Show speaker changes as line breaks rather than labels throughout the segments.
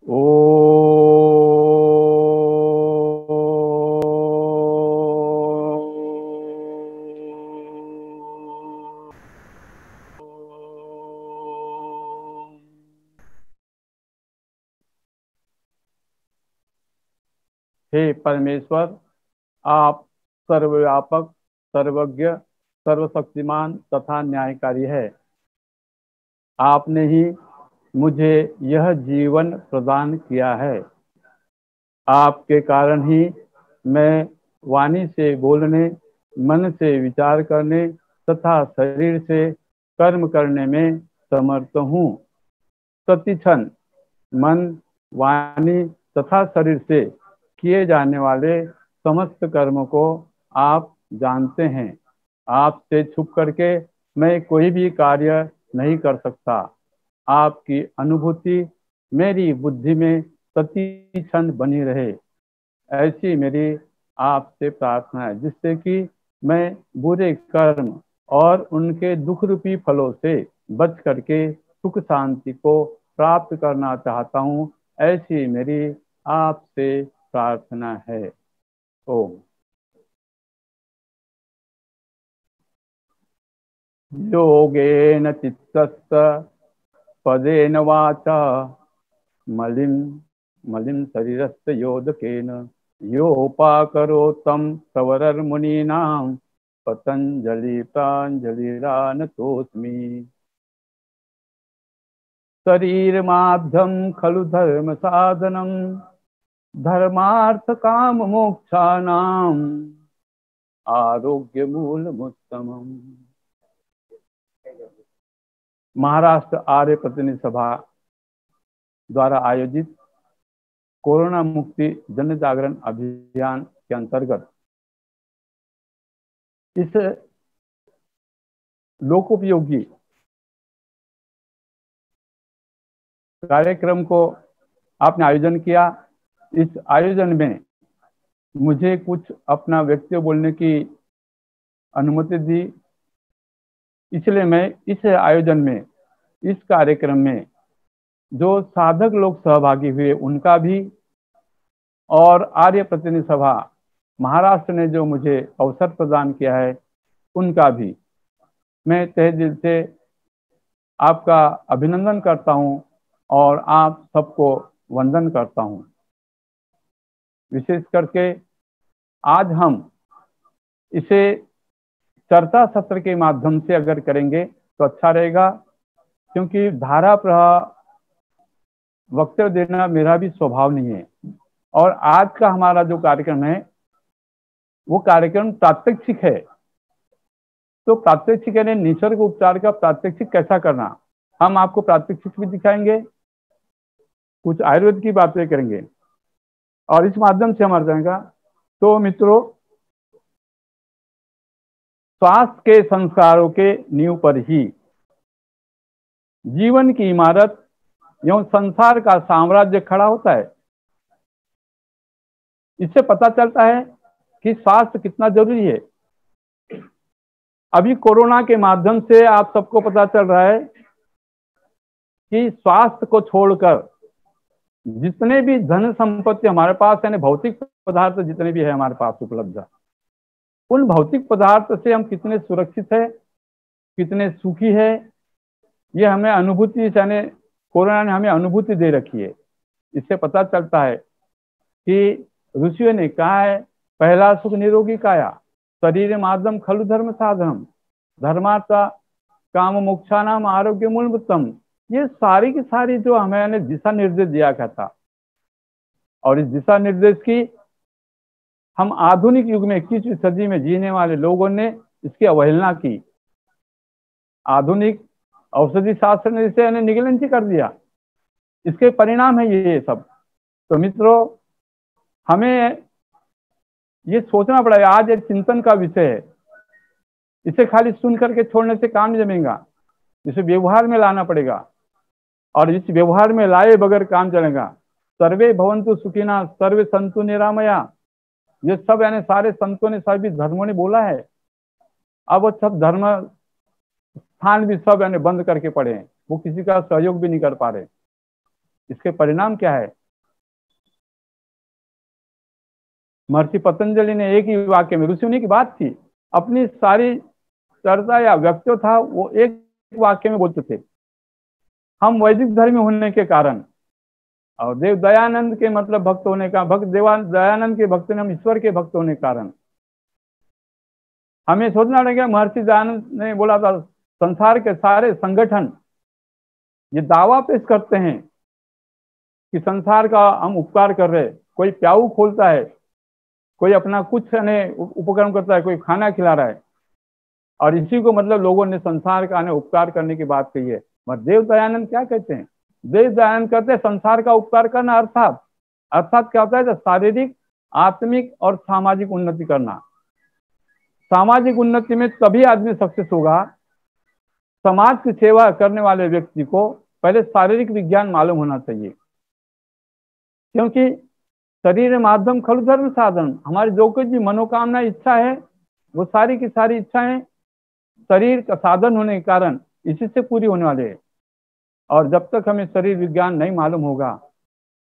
ओ हे परमेश्वर, आप सर्वव्यापक, सर्वज्ञ, सर्वशक्तिमान तथा न्यायकारी है। आपने ही मुझे यह जीवन प्रदान किया है। आपके कारण ही मैं वाणी से बोलने, मन से विचार करने तथा शरीर से कर्म करने में समर्थ हूँ। प्रतिक्षण मन, वाणी तथा शरीर से किए जाने वाले समस्त कर्म को आप जानते हैं। आपसे छुप करके मैं कोई भी कार्य नहीं कर सकता। आपकी अनुभूति मेरी बुद्धि में प्रति क्षण बनी रहे, ऐसी मेरी आपसे प्रार्थना है, जिससे कि मैं बुरे कर्म और उनके दुख रूपी फलों से बच करके सुख शांति को प्राप्त करना चाहता हूँ। ऐसी मेरी आपसे प्रार्थना है। ओम। योगेन चित्तस्य पदेन वाचा मलिन मलिन शरीरस्य योदकेन योपाकरोत्तम प्रवरर्मुनीनां पतंजलि प्राञ्जलिरानतोऽस्मि। शरीरमाद्यं खलु धर्म साधनं धर्मार्थ काम मोक्षाणाम् आरोग्य मूलमुत्तमम्। महाराष्ट्र आर्य प्रतिनिधि सभा द्वारा आयोजित कोरोना मुक्ति जन जागरण अभियान के अंतर्गत इस लोकोपयोगी कार्यक्रम को आपने आयोजन किया। इस आयोजन में मुझे कुछ अपना व्यक्तित्व बोलने की अनुमति दी, इसलिए मैं इस आयोजन में, इस कार्यक्रम में जो साधक लोग सहभागी हुए उनका भी, और आर्य प्रतिनिधि सभा महाराष्ट्र ने जो मुझे अवसर प्रदान किया है उनका भी मैं तहे दिल से आपका अभिनंदन करता हूं और आप सबको वंदन करता हूं। विशेष करके आज हम इसे चर्चा सत्र के माध्यम से अगर करेंगे तो अच्छा रहेगा, क्योंकि धारा प्रवाह वक्तव्य देना मेरा भी स्वभाव नहीं है। और आज का हमारा जो कार्यक्रम है वो कार्यक्रम प्रात्यक्षिक है। तो प्रात्यक्षिक यानी निसर्ग उपचार का प्रात्यक्षिक कैसा करना, हम आपको प्रात्यक्षिक भी दिखाएंगे, कुछ आयुर्वेद की बातें करेंगे और इस माध्यम से हमारा जाएगा। तो मित्रों, स्वास्थ्य के संस्कारों के नींव पर ही जीवन की इमारत एवं संसार का साम्राज्य खड़ा होता है। इससे पता चलता है कि स्वास्थ्य कितना जरूरी है। अभी कोरोना के माध्यम से आप सबको पता चल रहा है कि स्वास्थ्य को छोड़कर जितने भी धन संपत्ति हमारे पास, यानी भौतिक पदार्थ जितने भी है हमारे पास उपलब्ध, उन भौतिक पदार्थ से हम कितने सुरक्षित है, कितने सुखी है, ये हमें अनुभूति, यानी कोरोना ने हमें अनुभूति दे रखी है। इससे पता चलता है कि ऋषियों ने कहा है, पहला सुख निरोगी काया, शरीर माध्यम खलु धर्म साधनम, धर्मार्थ काम मोक्षाणाम आरोग्य मूलभूतम। ये सारी की सारी जो हमें दिशा निर्देश दिया गया था, और इस दिशा निर्देश की हम आधुनिक युग में 21वीं सदी में जीने वाले लोगों ने इसकी अवहेलना की। आधुनिक औषधि शास्त्र ने इसे निगलन कर दिया। इसके परिणाम है ये सब। तो मित्रों, हमें ये सोचना पड़ेगा, आज एक चिंतन का विषय है। इसे खाली सुन करके छोड़ने से काम नहीं जमेगा, इसे व्यवहार में लाना पड़ेगा, और इस व्यवहार में लाए बगैर काम चलेगा। सर्वे भवन्तु सुखिना सर्वे संतु निरामया, ये सब यानी सारे संतों ने, सभी धर्मों ने बोला है। अब वो सब धर्म स्थान भी सब यानी बंद करके पड़े हैं, वो किसी का सहयोग भी नहीं कर पा रहे। इसके परिणाम क्या है? महर्षि पतंजलि ने एक ही वाक्य में, ऋषि मुनि की बात थी, अपनी सारी चर्चा या वक्तव्य था वो एक वाक्य में बोलते थे, हम वैदिक धर्म होने के कारण और देव दयानंद के मतलब भक्त होने का, भक्त दयानंद के भक्त ने हम ईश्वर के भक्त होने के कारण हमें सोचना पड़ेगा। महर्षि दयानंद ने बोला था, संसार के सारे संगठन ये दावा पेश करते हैं कि संसार का हम उपकार कर रहे, कोई प्याऊ खोलता है, कोई अपना कुछ उपक्रम करता है, कोई खाना खिला रहा है, और इसी को मतलब लोगों ने संसार का उपकार करने की बात कही है। मगर देव दयानंद क्या कहते हैं? देव दयानंद कहते हैं संसार का उपकार करना अर्थात अर्थात क्या होता है? तो शारीरिक, आत्मिक और सामाजिक उन्नति करना। सामाजिक उन्नति में तभी आदमी सक्सेस होगा, समाज की सेवा करने वाले व्यक्ति को पहले शारीरिक विज्ञान मालूम होना चाहिए, क्योंकि शरीर माध्यम खलु धर्म साधन, हमारी जो कुछ भी मनोकामना इच्छा है वो सारी की सारी इच्छाएं शरीर का साधन होने के कारण इसी से पूरी होने वाले है। और जब तक हमें शरीर विज्ञान नहीं मालूम होगा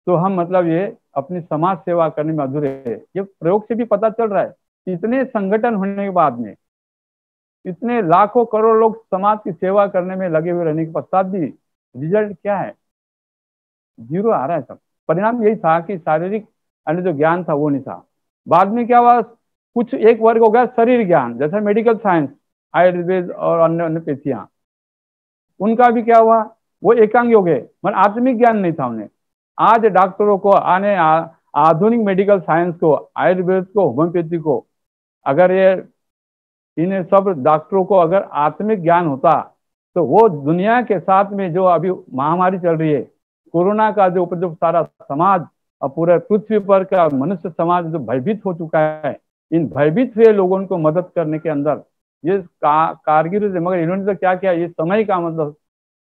तो हम मतलब ये अपनी समाज सेवा करने में अधूरे है। ये प्रयोग से भी पता चल रहा है, इतने संगठन होने के बाद में, इतने लाखों करोड़ लोग समाज की सेवा करने में लगे हुए रहने के पश्चात भी रिजल्ट क्या है? जीरो आ रहा है सब। परिणाम यही था कि शारीरिक जो ज्ञान था वो नहीं था। बाद में क्या हुआ, कुछ एक वर्ग हो गया शरीर ज्ञान, जैसे मेडिकल साइंस, आयुर्वेद और अन्य एलोपैथियां, उनका भी क्या हुआ, वो एकांगी हो गए, मगर आत्मिक ज्ञान नहीं था उन्हें। आज डॉक्टरों को आधुनिक मेडिकल साइंस को, आयुर्वेद को, होम्योपैथी को, अगर ये इन सब डॉक्टरों को अगर आत्मिक ज्ञान होता तो वो दुनिया के साथ में जो अभी महामारी चल रही है, कोरोना का जो उपद्रव, सारा समाज और पूरे पृथ्वी पर का मनुष्य समाज जो भयभीत हो चुका है, इन भयभीत हुए लोगों को मदद करने के अंदर ये कारगिर, मगर इन्होंने तो क्या किया, ये समय का मतलब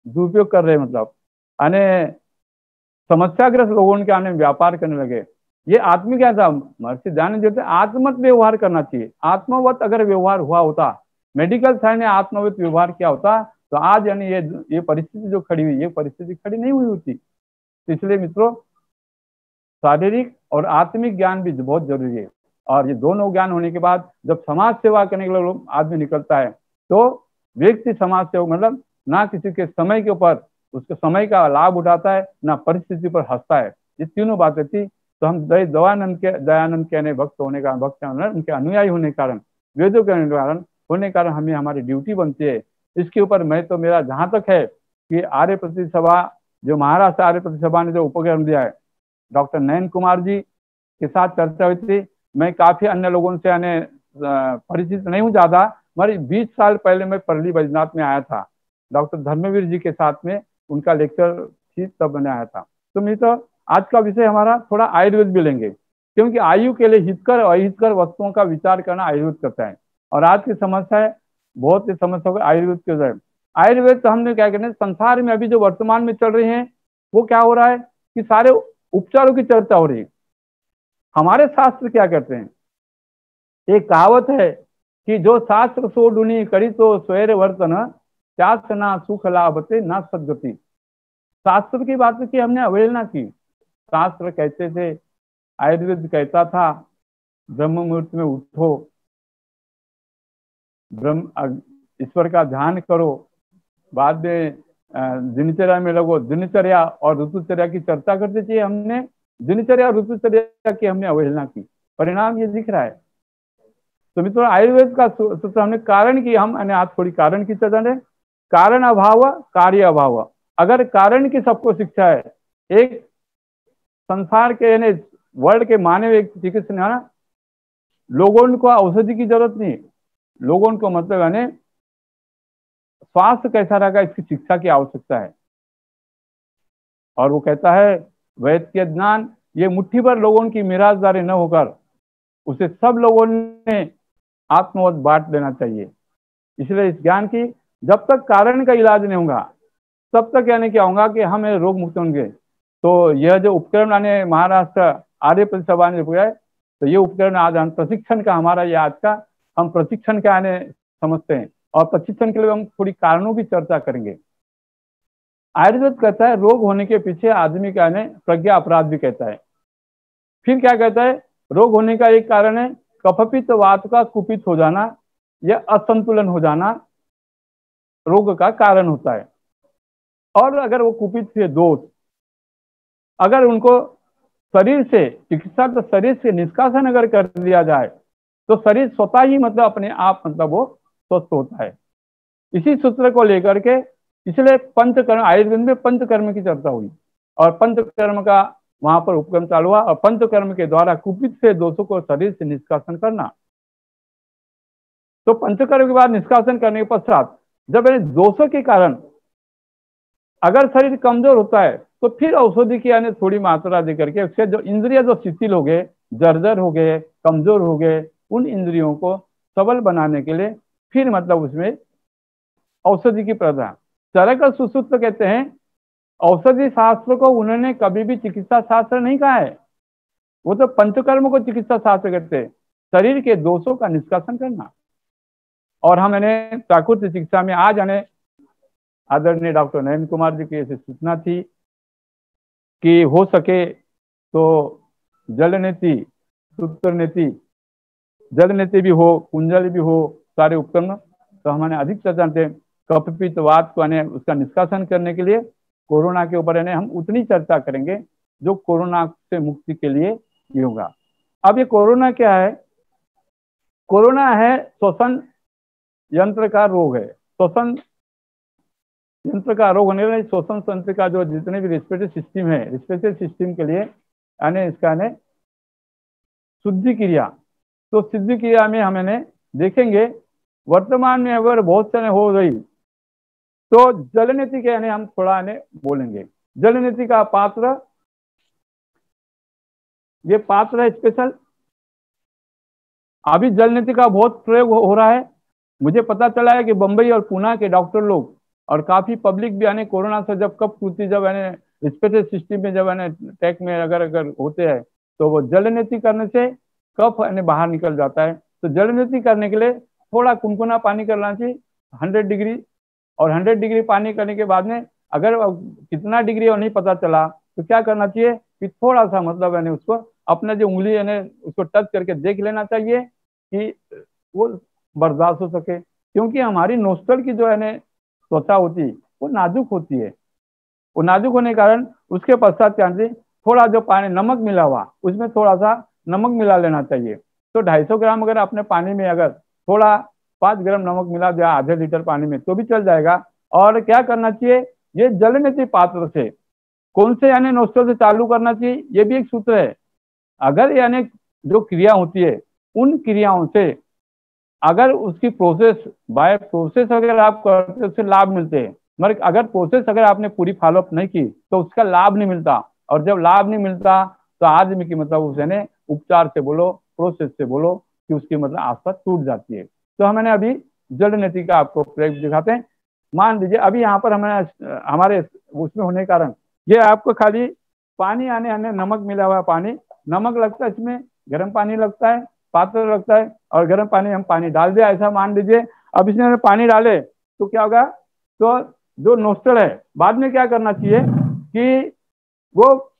दुरुपयोग कर रहे, मतलब यानी समस्याग्रस्त लोगों के आने व्यापार करने लगे। ये आत्मिक क्या था? महर्षि दयानंद जो थे, आत्मवत व्यवहार करना चाहिए। आत्मवत अगर व्यवहार हुआ होता, मेडिकल साइंस ने आत्मवत व्यवहार किया होता, तो आज यानी ये परिस्थिति जो खड़ी हुई, ये परिस्थिति खड़ी नहीं हुई होती। तो इसलिए मित्रों, शारीरिक और आत्मिक ज्ञान भी बहुत जरूरी है। और ये दोनों ज्ञान होने के बाद जब समाज सेवा करने के लिए आदमी निकलता है, तो व्यक्ति समाज सेवा मतलब ना किसी के समय के ऊपर उसके समय का लाभ उठाता है, ना परिस्थिति पर हंसता है। ये तीनों बातें थी। तो हम दयानंद के भक्त होने का, भक्त उनके अनुयायी होने के कारण, वेदों के होने के कारण हमें हमारी ड्यूटी बनती है। इसके ऊपर मैं तो मेरा जहां तक है कि आर्य प्रतिनिधि सभा, जो महाराष्ट्र आर्य प्रतिनिधि सभा ने जो उपक्रम दिया है, डॉक्टर नयन कुमार जी के साथ चर्चा हुई थी। मैं काफी अन्य लोगों से परिचित नहीं हूँ ज्यादा, मगर 20 साल पहले मैं परली बैजनाथ में आया था, डॉक्टर धर्मवीर जी के साथ में उनका लेक्चर थी, तब मैंने आया था। तो मैं तो आज का विषय हमारा थोड़ा आयुर्वेद भी लेंगे, क्योंकि आयु के लिए हितकर और अहितकर वस्तुओं का विचार करना आयुर्वेद करता है। और आज की समस्या है, बहुत सी समस्या को आयुर्वेद के वजह। आयुर्वेद तो हमने क्या कहते हैं, संसार में अभी जो वर्तमान में चल रही है वो क्या हो रहा है कि सारे उपचारों की चर्चा हो रही है। हमारे शास्त्र क्या करते हैं, एक कहावत है कि जो शास्त्र सो डुनी करी तो स्वैर वर्तन, त्यास ना सुख लाभते ना सदगति। शास्त्र की बात की हमने अवहेलना की। शास्त्र कहते थे, आयुर्वेद कहता था ब्रह्म मुहूर्त में उठो, ब्रह्म ईश्वर का ध्यान करो, बाद में दिनचर्या में लगो। दिनचर्या और ऋतुचर्या की चर्चा करते थे, हमने दिनचर्या और ऋतुचर्या की हमने अवहेलना की। परिणाम ये दिख रहा है। तो मित्रों, आयुर्वेद का सूत्र हमने कारण की, हम आज थोड़ी कारण की चर्चा करें। कारण अभाव कार्य अभाव। अगर कारण की सबको शिक्षा है, एक संसार के यानी वर्ल्ड के मानव एक चिकित्सा ना, लोगों को औषधि की जरूरत नहीं, लोगों को मतलब यानी स्वास्थ्य कैसा रहेगा इसकी शिक्षा की आवश्यकता है। और वो कहता है वैद्य के ज्ञान ये मुट्ठी भर लोगों की मिराजदारी न होकर उसे सब लोगों ने आत्मवत बांट देना चाहिए। इसलिए इस ज्ञान की जब तक कारण का इलाज नहीं होगा तब तक यानी क्या होगा कि हम रोग मुक्त होंगे। तो यह जो उपकरण यानी महाराष्ट्र आर्य प्रतिनिधि सभा ने है, तो ये उपकरण आज हम प्रशिक्षण का, हमारा ये आज का हम प्रशिक्षण का यानी समझते हैं। और प्रशिक्षण के लिए हम थोड़ी कारणों की चर्चा करेंगे। आयुर्वेद कहता है रोग होने के पीछे आदमी का है प्रज्ञा अपराध भी कहता है। फिर क्या कहता है, रोग होने का एक कारण है कफपित्त वात का कुपित हो जाना या असंतुलन हो जाना रोग का कारण होता है। और अगर वो कुपित से दोष अगर उनको शरीर से चिकित्सा तो शरीर से निष्कासन अगर कर दिया जाए तो शरीर स्वतः ही मतलब अपने आप मतलब वो स्वस्थ होता है। इसी सूत्र को लेकर के इसलिए पंचकर्म, आयुर्वेद में पंचकर्म की चर्चा हुई और पंचकर्म का वहां पर उपक्रम चालू हुआ और पंचकर्म के द्वारा कुपित से दोषों को शरीर से निष्कासन करना। तो पंचकर्म के बाद निष्कासन करने के पश्चात जब दोषों के कारण अगर शरीर कमजोर होता है तो फिर औषधि की यानी थोड़ी मात्रा देकर के उसके जो इंद्रिय जो शिथिल हो गए, जर्जर हो गए, कमजोर हो गए, उन इंद्रियों को सबल बनाने के लिए फिर मतलब उसमें औषधि की प्रदान। चरक और सुश्रुत कहते हैं औषधि शास्त्र को उन्होंने कभी भी चिकित्सा शास्त्र नहीं कहा है, वो तो पंचकर्म को चिकित्सा शास्त्र कहते हैं, शरीर के दोषों का निष्कासन करना। और हम प्राकृतिक चिकित्सा में आज आदरणीय डॉक्टर नरेंद्र कुमार जी की ऐसी सूचना थी कि हो सके तो जल नीति, सूत्र नीति, जल नीति भी हो, कुंजल भी हो, सारे उपकरण। तो हमने अधिक चर्चा कफपित्त वात को उसका निष्कासन करने के लिए कोरोना के ऊपर हम उतनी चर्चा करेंगे जो कोरोना से मुक्ति के लिए ये होगा। अब ये कोरोना क्या है? कोरोना है श्वसन यंत्र का रोग है। श्वसन यंत्र का रोग होने वाला श्वसन तंत्र का जो जितने भी रेस्पिरेटरी सिस्टम है, रेस्पिरेटरी सिस्टम के लिए इसका शुद्धि क्रिया। तो शुद्धि क्रिया में हम देखेंगे वर्तमान में अगर बहुत सारे हो रही तो जल नीति के हम थोड़ा बोलेंगे। जल नीति का पात्र, ये पात्र है स्पेशल। अभी जल नीति का बहुत प्रयोग हो रहा है। मुझे पता चला है कि बंबई और पुणे के डॉक्टर लोग और काफी पब्लिक भी कोरोना से जब कब टूटी, जब रेस्पिरेटरी सिस्टम में जब टैक में अगर होते हैं तो वो जल नीति करने से कफ बाहर निकल जाता है। तो जल नीति करने के लिए थोड़ा कुनकुना पानी करना चाहिए 100 डिग्री, और 100 डिग्री पानी करने के बाद में अगर कितना डिग्री और नहीं पता चला तो क्या करना चाहिए कि थोड़ा सा मतलब उसको अपना जो उंगली उसको टच करके देख लेना चाहिए कि वो बर्दाश्त हो सके, क्योंकि हमारी नोस्ट्रल की जो त्वचा होती है वो नाजुक होती है। वो नाजुक होने के कारण उसके पश्चात क्या थोड़ा जो पानी नमक मिला हुआ उसमें थोड़ा सा नमक मिला लेना चाहिए। तो 250 ग्राम अगर अपने पानी में अगर थोड़ा 5 ग्राम नमक मिला दिया आधे लीटर पानी में तो भी चल जाएगा। और क्या करना चाहिए, ये जल नीति पात्र से कौन से नोस्ट्रल से चालू करना चाहिए, ये भी एक सूत्र है। अगर जो क्रिया होती है उन क्रियाओं से अगर उसकी प्रोसेस बाय प्रोसेस अगर आप करते हैं उससे लाभ मिलते हैं, मगर अगर प्रोसेस अगर आपने पूरी फॉलोअप नहीं की तो उसका लाभ नहीं मिलता। और जब लाभ नहीं मिलता तो आदमी की मतलब उसे उपचार से बोलो, प्रोसेस से बोलो कि उसकी मतलब आस्था टूट जाती है। तो हमने अभी जल नीति का आपको प्रयोग दिखाते हैं। मान लीजिए अभी यहाँ पर हमारे उसमें होने के कारण ये आपको खाली पानी नमक मिला हुआ पानी, नमक लगता है इसमें, गर्म पानी लगता है, पात्र लगता है और गर्म पानी हम पानी डाल दिया ऐसा मान लीजिए। अब इसमें पानी डाले तो क्या होगा, तो जो नोस्ट्रल है बाद में क्या करना चाहिए कि वो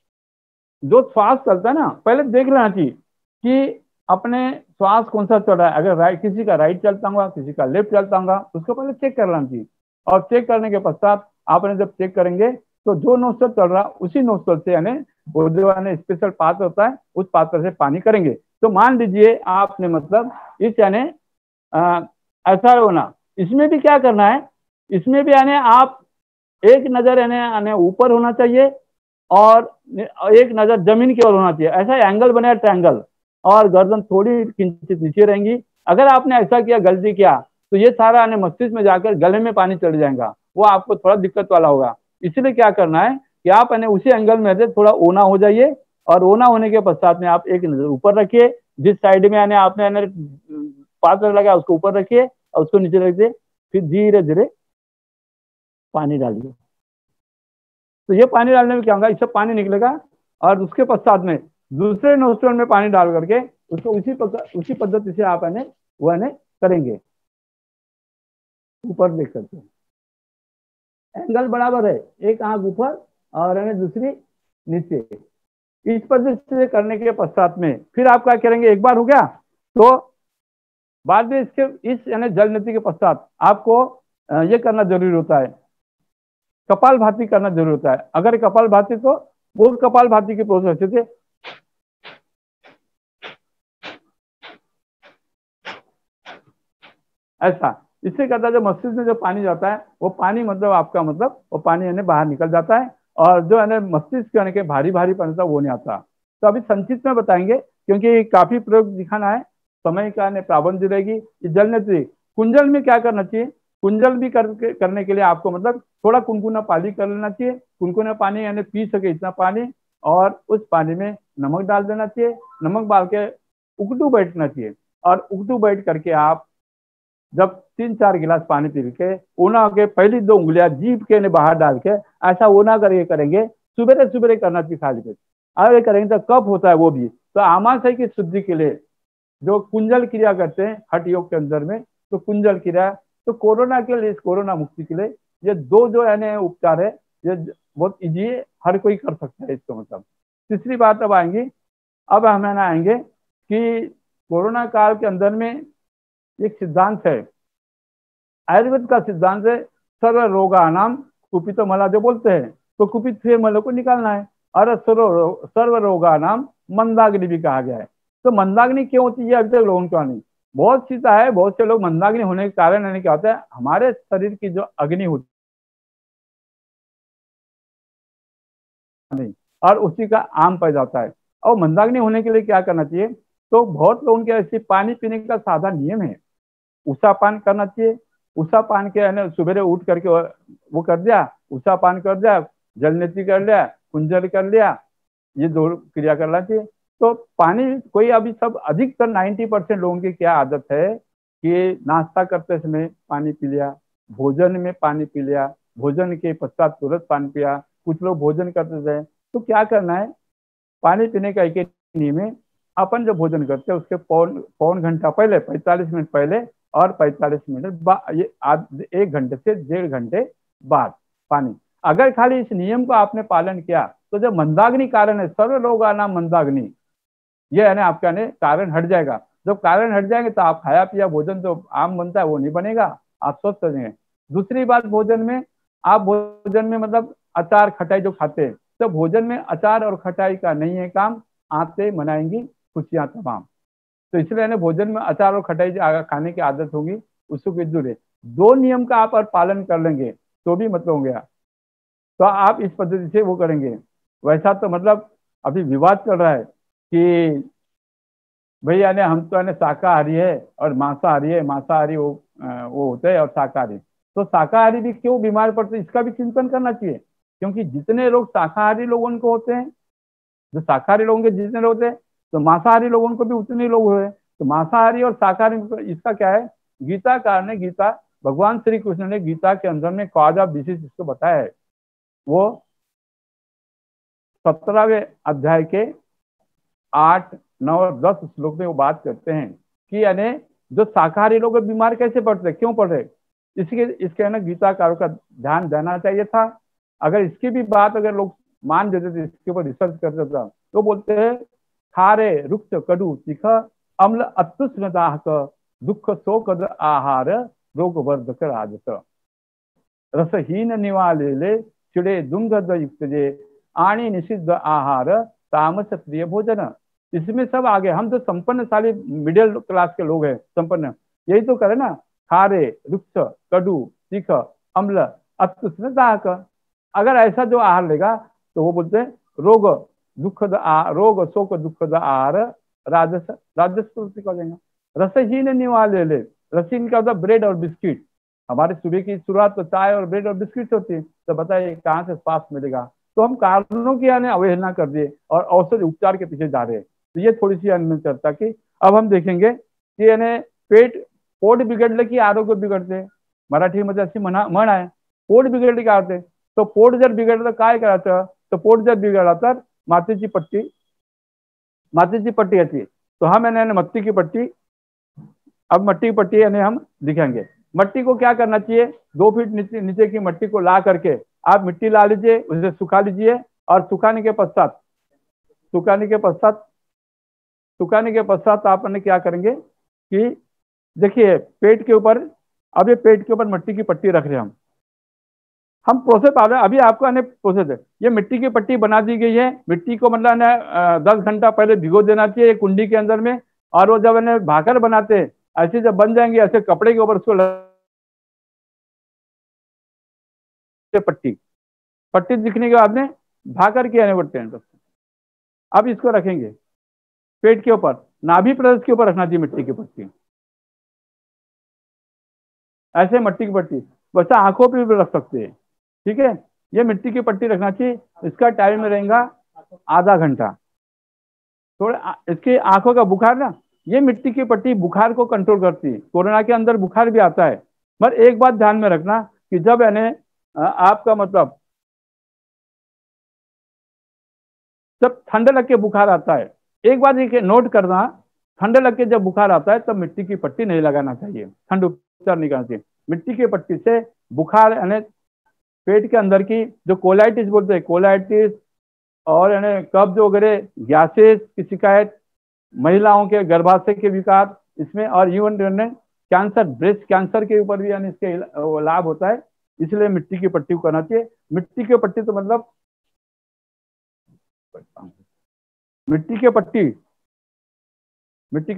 जो श्वास चलता है ना पहले देख लेना चाहिए कि अपने श्वास कौन सा चल रहा है। अगर राइट, किसी का राइट चलता होगा, किसी का लेफ्ट चलता होगा, उसको पहले चेक कर लेना चाहिए। और चेक करने के पश्चात आपने जब चेक करेंगे तो जो नोस्ट्रल चल रहा उसी नोस्ट्रल से वो जो स्पेशल पात्र होता है उस पात्र से पानी करेंगे। तो मान लीजिए आपने मतलब इस ऐसा होना, इसमें भी क्या करना है, इसमें भी आप एक नजर ऊपर होना चाहिए और एक नजर जमीन की ओर होना चाहिए। ऐसा एंगल बने ट्रायंगल, और गर्दन थोड़ी किंचित नीचे रहेंगी। अगर आपने ऐसा किया, गलती किया, तो ये सारा मस्तिष्क में जाकर गले में पानी चढ़ जाएगा, वो आपको थोड़ा दिक्कत वाला होगा। इसलिए क्या करना है कि आप उसी एंगल में से थोड़ा ओना हो जाइए, और ओना होने के पश्चात में आप एक नजर ऊपर रखिए, जिस साइड में आपने पात्र लगा उसको ऊपर रखिए और उसको नीचे रख दिए, फिर धीरे धीरे पानी डालिए। तो ये पानी डालने में क्या होगा, इससे पानी निकलेगा और उसके पश्चात में दूसरे नोस्ट्रल में पानी डाल करके उसको उसी पद्धति से आप वो करेंगे ऊपर देख सकते हैं। एंगल बराबर है, एक आंख ऊपर और दूसरी नीचे। इस पद्धति से करने के पश्चात में फिर आप क्या करेंगे, एक बार हो गया तो बाद में इसके इस जल नीति के पश्चात आपको ये करना जरूरी होता है, कपाल भाती करना जरूरी होता है। अगर कपाल भाती तो वो कपाल भाती की प्रोसेस होती है, ऐसा। इससे कहता है जो मस्तिष्क में जो पानी जाता है वो पानी मतलब आपका मतलब वो पानी बाहर निकल जाता है और जो मस्तिष्क के भारी भारी पन वो नहीं आता। तो अभी संक्षिप्त में बताएंगे क्योंकि काफी प्रयोग दिखाना है, समय का पाबंदी रहेगी। जल नेत्री कुंजल में क्या करना चाहिए, कुंजल भी करने के लिए आपको मतलब थोड़ा कुनकुना पानी कर लेना चाहिए। कुनकुना पानी पी सके इतना पानी, और उस पानी में नमक डाल देना चाहिए। नमक डाल के उकटू बैठना चाहिए, और उकटू बैठ करके आप जब 3-4 गिलास पानी पी के ऊना के पहली 2 उंगलियां जीभ के बाहर डाल के ऐसा ऊना करके करेंगे, सुबह सुबह करना चाहिए खाली पेट। अगर करेंगे तो कब होता है वो भी, तो आमाशय की शुद्धि के लिए जो कुंजल क्रिया करते हैं हठ योग के अंदर में, तो कुंजल क्रिया, तो कोरोना के लिए, कोरोना मुक्ति के लिए ये 2 जो उपचार है ये बहुत इजी है, हर कोई कर सकता है इसको मतलब। तीसरी बात अब आएंगी, अब हम आएंगे कि कोरोना काल के अंदर में एक सिद्धांत है, आयुर्वेद का सिद्धांत है, सर्व रोगानाम कुपित मला जो बोलते हैं, तो कुपित हुए मलों को निकालना है। और सर्व रोगानाम मंदाग्नि भी कहा गया है। तो मंदाग्नि क्यों होती है अभी तक लोगों को नहीं, बहुत सीधा है। बहुत से लोग मंदाग्नि होने के कारण क्या होता है, हमारे शरीर की जो अग्नि होती नहीं और उसी का आम पैदा होता है। और मंदाग्नि होने के लिए क्या करना चाहिए, तो बहुत लोगों के ऐसे पानी पीने का साधा नियम है, उषा पान करना चाहिए। उषा पान के सुबह उठ करके वो कर दिया, उषा पान कर दिया, जल नेति कर लिया, कुंजल कर लिया, ये 2 क्रिया करना चाहिए। तो पानी कोई अभी सब अधिकतर 90% लोगों की क्या आदत है कि नाश्ता करते समय पानी पी लिया, भोजन में पानी पी लिया, भोजन के पश्चात तुरंत पानी पिया, कुछ लोग भोजन करते थे। तो क्या करना है, पानी पीने का एक नियम है, अपन जो भोजन करते हैं उसके पौन घंटा पहले, 45 मिनट पहले और 45 मिनट बाद, ये 1 घंटे से 1.5 घंटे बाद पानी। अगर खाली इस नियम को आपने पालन किया तो जो मंदाग्नि कारण है, सर्व रोगानाम मंदाग्नि, ये आपका कारण हट जाएगा। जब कारण हट जाएंगे तो आप खाया पिया भोजन जो आम बनता है वो नहीं बनेगा, आप स्वस्थ हो जाएंगे। दूसरी बात, भोजन में आप भोजन में मतलब अचार खटाई जो खाते हैं, तो भोजन में अचार और खटाई का नहीं है काम, आते मनाएंगी खुशियां तमाम। तो इसलिए भोजन में अचार और खटाई खाने की आदत होगी उसको भी दूर है। 2 नियम का आप पालन कर लेंगे तो भी मतलब हो गया, तो आप इस पद्धति से वो करेंगे। वैसा तो मतलब अभी विवाद चल रहा है कि भाई हम तो शाकाहारी है और मांसाहारी है, मांसाहारी वो होते हैं और शाकाहारी, तो शाकाहारी भी क्यों बीमार पड़ते हैं इसका भी चिंतन करना चाहिए। क्योंकि जितने लोग शाकाहारी लोगों को होते हैं, जो शाकाहारी लोगों के जितने लोग होते हैं, तो मांसाहारी लोगों को भी उतने लोग हुए। तो मांसाहारी और शाकाहारी इसका क्या है, गीताकार ने गीता, भगवान श्री कृष्ण ने गीता के अंदर में कॉज ऑफ डिसीज इसको बताया है। वो 17वें अध्याय के 8, 9 और 10 श्लोक में वो बात करते हैं कि जो शाकाहारी लोग बीमार कैसे पड़ते, क्यों पड़ रहे, इसके गीताकारों का ध्यान देना चाहिए था। अगर इसकी भी बात अगर लोग मान देते थे, इसके ऊपर रिसर्च करते था, तो बोलते हैं खारे रुक्ष कडू तीख अम्ल अत्युष्ण दाहक दुख शोक आहार रोग वर्धक राजत रसहीन निवालेले चिड़े दुंग युक्त जे आणी निषिद्ध आहार तामस प्रिय भोजन। इसमें सब आगे हम तो संपन्नशाली मिडिल क्लास के लोग हैं, संपन्न, यही तो करे ना, खारे रुक्ष कडू तीख अम्ल अत्युष्ण दाहक। अगर ऐसा जो आहार लेगा तो वो बोलते हैं रोग दुखद रोग शोक दुखद आहार राजस, राजस हो जाएगा। रसहीन निवाले ले, रसीन का मतलब ब्रेड और बिस्किट, हमारे सुबह की शुरुआत तो चाय और ब्रेड और बिस्किट होती है, तो बताइए कहाँ से स्वास्थ्य मिलेगा। तो हम कारणों की अवहेलना कर दिए और औषध उपचार के पीछे जा रहे हैं। तो ये थोड़ी सी हमने चर्चा की। अब हम देखेंगे कि पोट बिगड़ने की आरोग्य बिगड़ते, मराठी मध्ये अशी म्हण आहे, पोट बिघडले काय होते, तो पोट जर बिघडलं काय करायचं, तो पोट जर बिघडला तर मातीची पट्टी आती है। तो हम मट्टी की पट्टी, अब मट्टी की पट्टी हम दिखाएंगे। मिट्टी को क्या करना चाहिए, 2 फीट नीचे नीचे की मिट्टी को ला करके आप मिट्टी ला लीजिए, उसे सुखा लीजिए, और सुखाने के पश्चात आप क्या करेंगे कि देखिए पेट के ऊपर, अब ये पेट के ऊपर मिट्टी की पट्टी रख रहे हैं हम प्रोसेस आ रहा है अभी आपका प्रोसेस है। ये मिट्टी की पट्टी बना दी गई है, मिट्टी को मतलब 10 घंटा पहले भिगो देना चाहिए एक कुंडी के अंदर में, और वो जब भाकर बनाते हैं ऐसे जब बन जाएंगे ऐसे कपड़े के ऊपर उसको पट्टी पट्टी दिखने के बाद में भाकर के आने पड़ते हैं। अब इसको रखेंगे पेट के ऊपर, नाभि प्रदेश के ऊपर रखना चाहिए मिट्टी की पट्टी, ऐसे मिट्टी की पट्टी, वैसे आंखों पे भी रख सकते हैं, ठीक है। ये मिट्टी की पट्टी रखना चाहिए, इसका टाइम रहेगा आधा घंटा। थोड़ा इसकी आंखों का बुखार ना, ये मिट्टी की पट्टी बुखार को कंट्रोल करती है, कोरोना के अंदर बुखार भी आता है, मगर एक बात ध्यान में रखना कि जब आपका मतलब जब ठंडा लग के बुखार आता है, एक बात ये नोट करना, ठंडा लग के जब बुखार आता है तब मिट्टी की पट्टी नहीं लगाना चाहिए, ठंड उपचार नहीं करना चाहिए। मिट्टी की पट्टी से बुखार पेट के अंदर की जो कोलाइटिस बोलते हैं, कोलाइटिस और कब्ज वगैरह, गैसेस की शिकायत, महिलाओं के गर्भाशय के विकार इसमें, और इवन कैंसर, ब्रेस्ट कैंसर के ऊपर भी इसके लाभ होता है, इसलिए मिट्टी की पट्टी को करना चाहिए। मिट्टी की पट्टी तो मतलब मिट्टी की पट्टी मिट्टी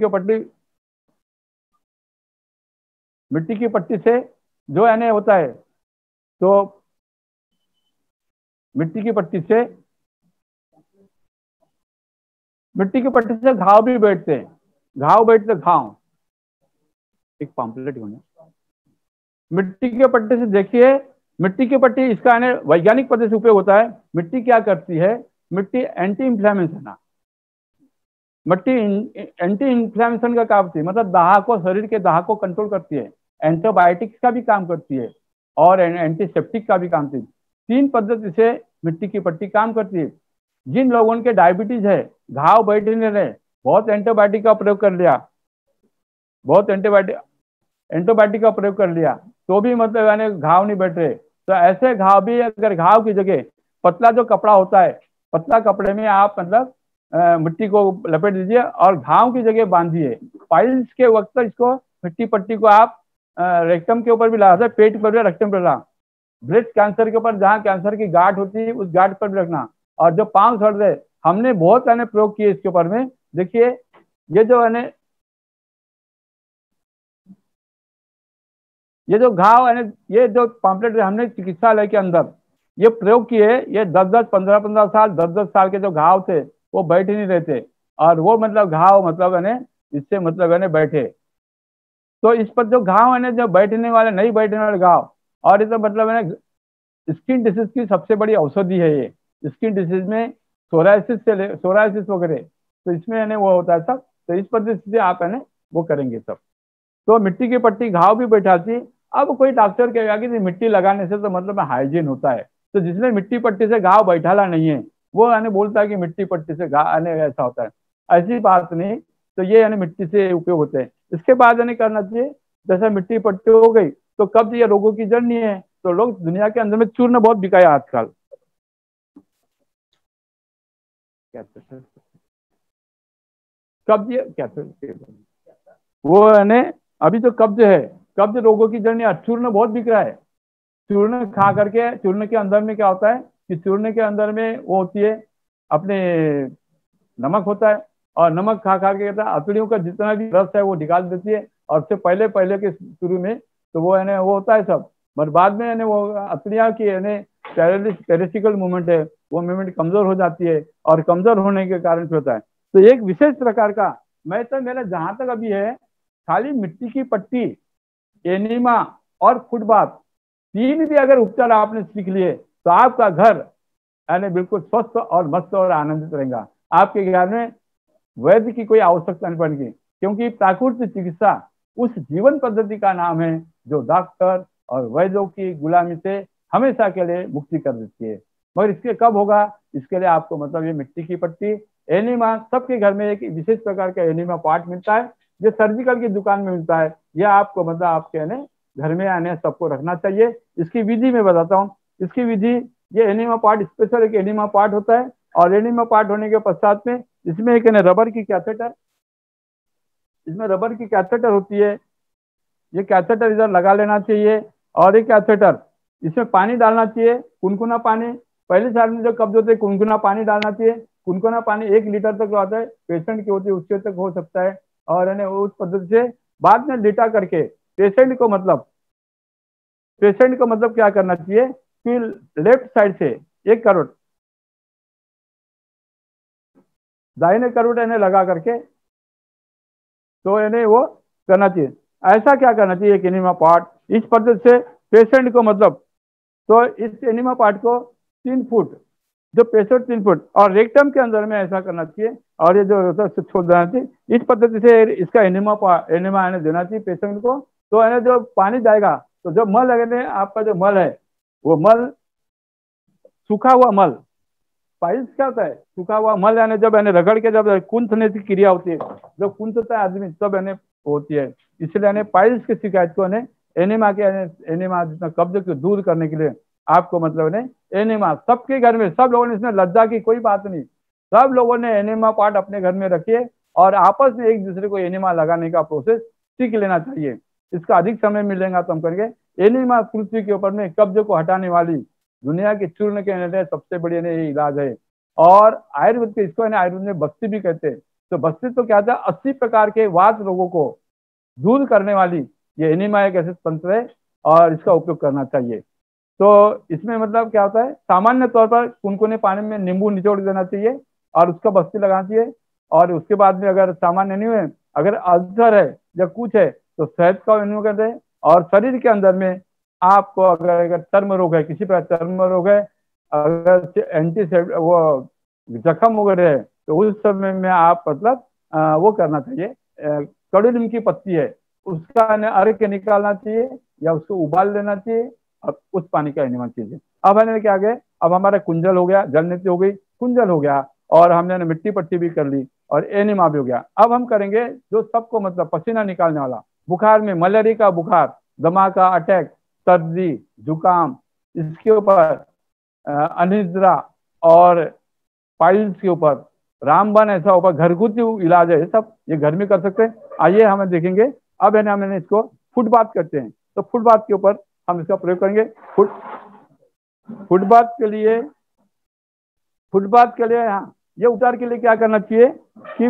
की पट्टी से जो होता है, तो मिट्टी की पट्टी से घाव भी बैठते हैं, घाव एक पम्पलेट होना। मिट्टी के पट्टी से देखिए, मिट्टी की पट्टी इसका वैज्ञानिक पद्धति से उपयोग होता है। मिट्टी क्या करती है, मिट्टी एंटी इंफ्लेमेशन, मिट्टी एंटी इंफ्लेमेशन का काम करती है, मतलब दाह को, शरीर के दाह को कंट्रोल करती है, एंटीबायोटिक्स का भी काम करती है और एंटीसेप्टिक का भी काम करती है। 3 पद्धति से मिट्टी की पट्टी काम करती है। जिन लोगों के डायबिटीज है, घाव बैठ नहीं रहे, बहुत एंटीबायोटिक का प्रयोग कर लिया, एंटीबायोटिक का प्रयोग कर लिया तो भी मतलब घाव नहीं बैठ रहे, तो ऐसे घाव भी, अगर घाव की जगह पतला जो कपड़ा होता है, पतला कपड़े में आप मतलब मिट्टी को लपेट दीजिए और घाव की जगह बांधिए। पाइल्स के वक्त इसको मिट्टी पट्टी को आप रेक्टम के ऊपर भी लगा सकते, पेट पर भी, रेक्टम पर लगा, ब्रेस्ट कैंसर के ऊपर जहाँ कैंसर की गांठ होती है उस गांठ पर भी रखना। और जो पांव दर्द है, हमने बहुत प्रयोग किए इसके ऊपर में। देखिए ये जो घाव ये जो पॉम्पलेट हमने चिकित्सालय के अंदर ये प्रयोग किए, ये 10-10, 15-15 साल, 10-10 साल के जो घाव थे वो बैठ ही नहीं रहे थे, और वो मतलब घाव मतलब इससे मतलब बैठे। तो इस पर जो घाव जो बैठने वाले, नहीं बैठने वाले घाव, और ये तो मतलब स्किन डिसीज की सबसे बड़ी औषधि है ये। स्किन डिसीज में सोराइसिस वगैरह, तो इसमें वो होता है सब, तो इस पद्धति से आप वो करेंगे सब। तो मिट्टी की पट्टी घाव भी बैठाती। अब कोई डॉक्टर कहेगा कि मिट्टी लगाने से तो मतलब हाइजीन होता है, तो जिसने मिट्टी पट्टी से घाव बैठाला नहीं है वो बोलता है कि मिट्टी पट्टी से घाव ऐसा होता है, ऐसी बात नहीं। तो ये मिट्टी से उपयोग होते हैं। इसके बाद करना चाहिए, जैसे मिट्टी पट्टी हो गई तो कब्ज या रोगों की जड़ नहीं है, तो लोग दुनिया के अंदर में चूर्ण बहुत बिकाया आजकल, कब्ज वो अभी जो कब्ज है, कब्ज रोगों की जड़ नहीं, चूर्ण बहुत बिक रहा है। चूर्ण खा करके, चूर्ण के अंदर में क्या होता है कि चूर्ण के अंदर में वो होती है अपने नमक होता है, और नमक खा खा के अतड़ियों का जितना भी रस है वो निकाल देती है, और उससे पहले पहले के शुरू में तो वो वो होता है सब, पर बाद में वो अतड़ियाँ की पेरिस्टिकल मूवमेंट है, वो मूवमेंट कमजोर हो जाती है, और कमजोर होने के कारण से होता है। तो एक विशेष प्रकार का, मेरा जहां तक अभी है, खाली मिट्टी की पट्टी, एनीमा और फुटबाथ, 3 भी अगर उपचार आपने सीख लिए तो आपका घर बिल्कुल स्वस्थ और मस्त और आनंदित रहेगा। आपके घर में वैद्य की कोई आवश्यकता नहीं पड़ेगी, क्योंकि प्राकृतिक चिकित्सा उस जीवन पद्धति का नाम है जो डॉक्टर और वैद्यों की गुलामी से हमेशा के लिए मुक्ति कर देती है। मगर इसके कब होगा, इसके लिए आपको मतलब ये मिट्टी की पट्टी, एनीमा, सबके घर में एक विशेष प्रकार का एनीमा पार्ट मिलता है, ये सर्जिकल की दुकान में मिलता है, ये आपको मतलब आपके घर में आने सबको रखना चाहिए। इसकी विधि मैं बताता हूँ। इसकी विधि, ये एनिमा पार्ट स्पेशल एक एनिमा पार्ट होता है, और एनिमा पार्ट होने के पश्चात में इसमें एक रबर की कैथेटर, इसमें रबर की कैथेटर होती है। ये कैथेटर इधर लगा लेना चाहिए, और एक कैथेटर इसमें पानी डालना चाहिए, कुनकुना पानी। पहले साल में जो कब्ज होते हैं कुनकुना पानी डालना चाहिए। कुनकुना पानी 1 लीटर तक आता है, पेशेंट की होती है उसके तक हो सकता है। और उस पद्धति से बाद में लिटा करके पेशेंट को मतलब क्या करना चाहिए कि लेफ्ट साइड से एक करोड़ दाहिने करोड़ लगा करके तो वो करना चाहिए। ऐसा क्या करना चाहिए एक एनिमा पार्ट, इस पद्धति से पेशेंट को मतलब, तो इस एनिमा पार्ट को 3 फुट, जो पेशेंट 3 फुट और रेक्टम के अंदर में ऐसा करना चाहिए, और ये जो होता है छोड़ देना चाहिए। इस पद्धति से इसका एनिमा देना चाहिए पेशेंट को। तो जो पानी जाएगा तो जो मल है आपका, जो मल है वो मल सूखा हुआ मल, पाइल्स क्या होता है, सूखा हुआ मल जब रगड़ के जब कुंथने की क्रिया होती है, जब कुंथता है आदमी तब होती है। इसलिए पाइल्स की शिकायत को एनिमा जितना कब्ज को दूर करने के लिए आपको मतलब एनिमा सबके घर में, सब लोगों ने, इसमें लज्जा की कोई बात नहीं, सब लोगों ने एनिमा पार्ट अपने घर में रखिए और आपस में एक दूसरे को एनिमा लगाने का प्रोसेस सीख लेना चाहिए। इसका अधिक समय मिलेगा तो हम करेंगे। एनिमा पृथ्वी के ऊपर में कब्ज को हटाने वाली दुनिया के चूर्ण के सबसे बड़ी इलाज है। और आयुर्वेद के इसको आयुर्वेद में बस्ती भी कहते हैं। तो बस्ती तो क्या था, 80 प्रकार के वात रोगों को दूर करने वाली ये एनिमा एक ऐसे तंत्र है, और इसका उपयोग करना चाहिए। तो इसमें मतलब क्या होता है, सामान्य तौर पर कुनकुने पानी में नींबू निचोड़ देना चाहिए और उसका बस्ती लगाना चाहिए। और उसके बाद में अगर सामान्य नहीं हुए, अगर अल्सर है या कुछ है तो शहद का उपयोग करते हैं। और शरीर के अंदर में आपको अगर चर्म रोग है, किसी प्रकार चर्म रोग है, अगर वो जख्म वगैरह है, तो उस समय में आप मतलब वो करना चाहिए, कड़ी नीम की पत्ती है उसका अर्क निकालना चाहिए या उसको उबाल लेना चाहिए और उस पानी का एनिमा कीजिए। अब क्या गए, अब हमारा कुंजल हो गया, जल नीति हो गई, कुंजल हो गया, और हमने मिट्टी पट्टी भी कर ली और एनिमा भी हो गया। अब हम करेंगे जो सबको मतलब पसीना निकालने वाला, बुखार में मलेरिया का बुखार, दमा का अटैक, सर्दी, जुकाम, इसके ऊपर अनिद्रा और पाइल्स के ऊपर रामबाण ऐसा ऊपर घरगुती इलाज है, ये सब ये घर में कर सकते हैं। आइए हम देखेंगे। अब हम इसको फुट बाथ करते हैं, तो फुट बाथ के ऊपर हम इसका प्रयोग करेंगे। फुटबाथ के लिए हाँ, ये उपचार के लिए क्या करना चाहिए कि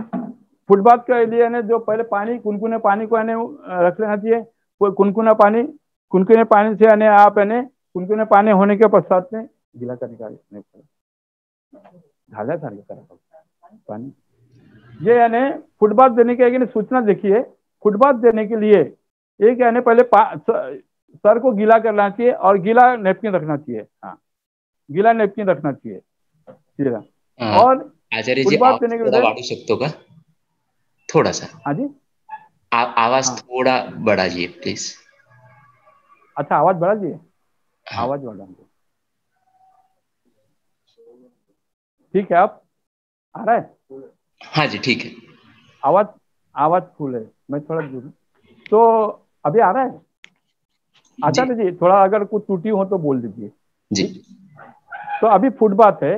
फुटबाथ के लिए जो पहले पानी, कुनकुने पानी को रख लेना चाहिए। कुनकुने पानी से आप कुनकुने पानी होने के पश्चात में गीला करने का झाला पानी, ये फुटबाथ देने के सूचना देखिए। फुटबाथ देने के लिए एक पहले सर को गीला करना चाहिए और गीला नैपकिन रखना चाहिए। हाँ, गीला नैपकिन रखना चाहिए सीधा। और
आचार्य जी
फुटबाथ
आवाज
देने के
थोड़ा
बाद,
वाढू शकतो का, थोड़ा सा
हाँ जी,
आवाज
हाँ,
थोड़ा बढ़ाइए प्लीज।
अच्छा आवाज बढ़ा दिए,
हाँ
आवाज बढ़ा दो, ठीक है। अब आ रहा है
हाँ जी ठीक है
आवाज, आवाज फुल है, मैं थोड़ा दूर हूं। तो अभी आ रहा है
जी
आचार्य जी, थोड़ा अगर कुछ त्रुटि हो तो बोल दीजिए।
जी।
ठीक, तो अभी फुटबाथ है।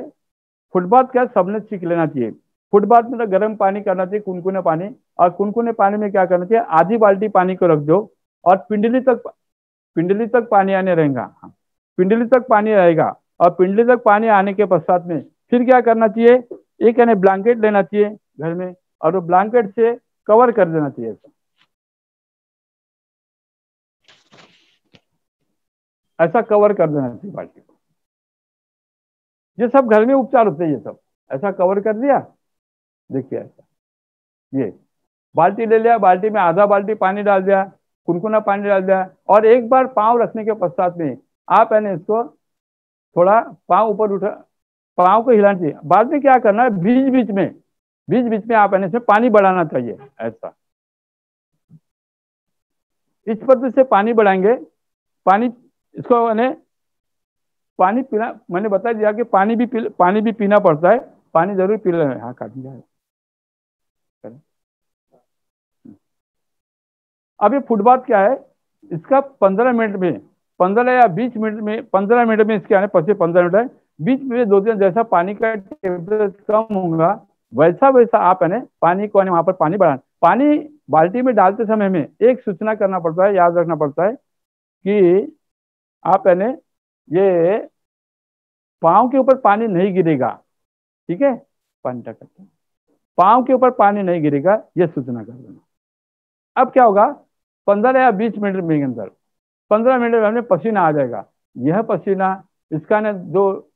फुटबाथ क्या सबने सीख लेना चाहिए। फुटबाथ में तो गर्म पानी करना चाहिए, कुनकुने पानी, और कुनकुने पानी में क्या करना चाहिए, आधी बाल्टी पानी को रख दो और पिंडली तक पानी आने रहेगा। हाँ, पिंडली तक पानी रहेगा, और पिंडली तक पानी आने के पश्चात में फिर क्या करना चाहिए, एक ब्लैंकेट लेना चाहिए घर में, और वो ब्लैंकेट से कवर कर देना चाहिए। ऐसा कवर कर देना चाहिए बाल्टी को। ये सब घर में उपचार होते हैं, ये सब ऐसा कवर कर दिया। देखिए ऐसा, ये बाल्टी ले लिया, बाल्टी में आधा बाल्टी पानी डाल दिया, कुनकुना पानी डाल दिया, और एक बार पाँव रखने के पश्चात में आप इसको थोड़ा पाँव ऊपर उठा, पाँव को हिलाना चाहिए। बाद में क्या करना है, बीच बीच में आप इसमें पानी बढ़ाना चाहिए। ऐसा इस पद्धति से पानी बढ़ाएंगे। पानी इसको पानी पीना, मैंने बता दिया कि पानी भी पीना पड़ता है, पानी जरूर पी लेना है। हाँ, काट दिया है। अब ये फुटबाथ क्या है, इसका 15 मिनट में, 15 या 20 मिनट में, 15 मिनट में इसके आने 25-15 मिनट है, बीच में 2 दिन जैसा पानी का टेम्परेचर कम होगा वैसा वैसा आप है पानी को वहां पर पानी बढ़ाना। पानी बाल्टी में डालते समय में एक सूचना करना पड़ता है, याद रखना पड़ता है कि आप है ये पाँव के ऊपर पानी नहीं गिरेगा, ठीक है, पानी टक पाँव के ऊपर पानी नहीं गिरेगा, ये सूचना कर देना। अब क्या होगा, 15 या 20 मिनट में अंदर 15 मिनट में हमें पसीना आ जाएगा। यह पसीना इसका ने जो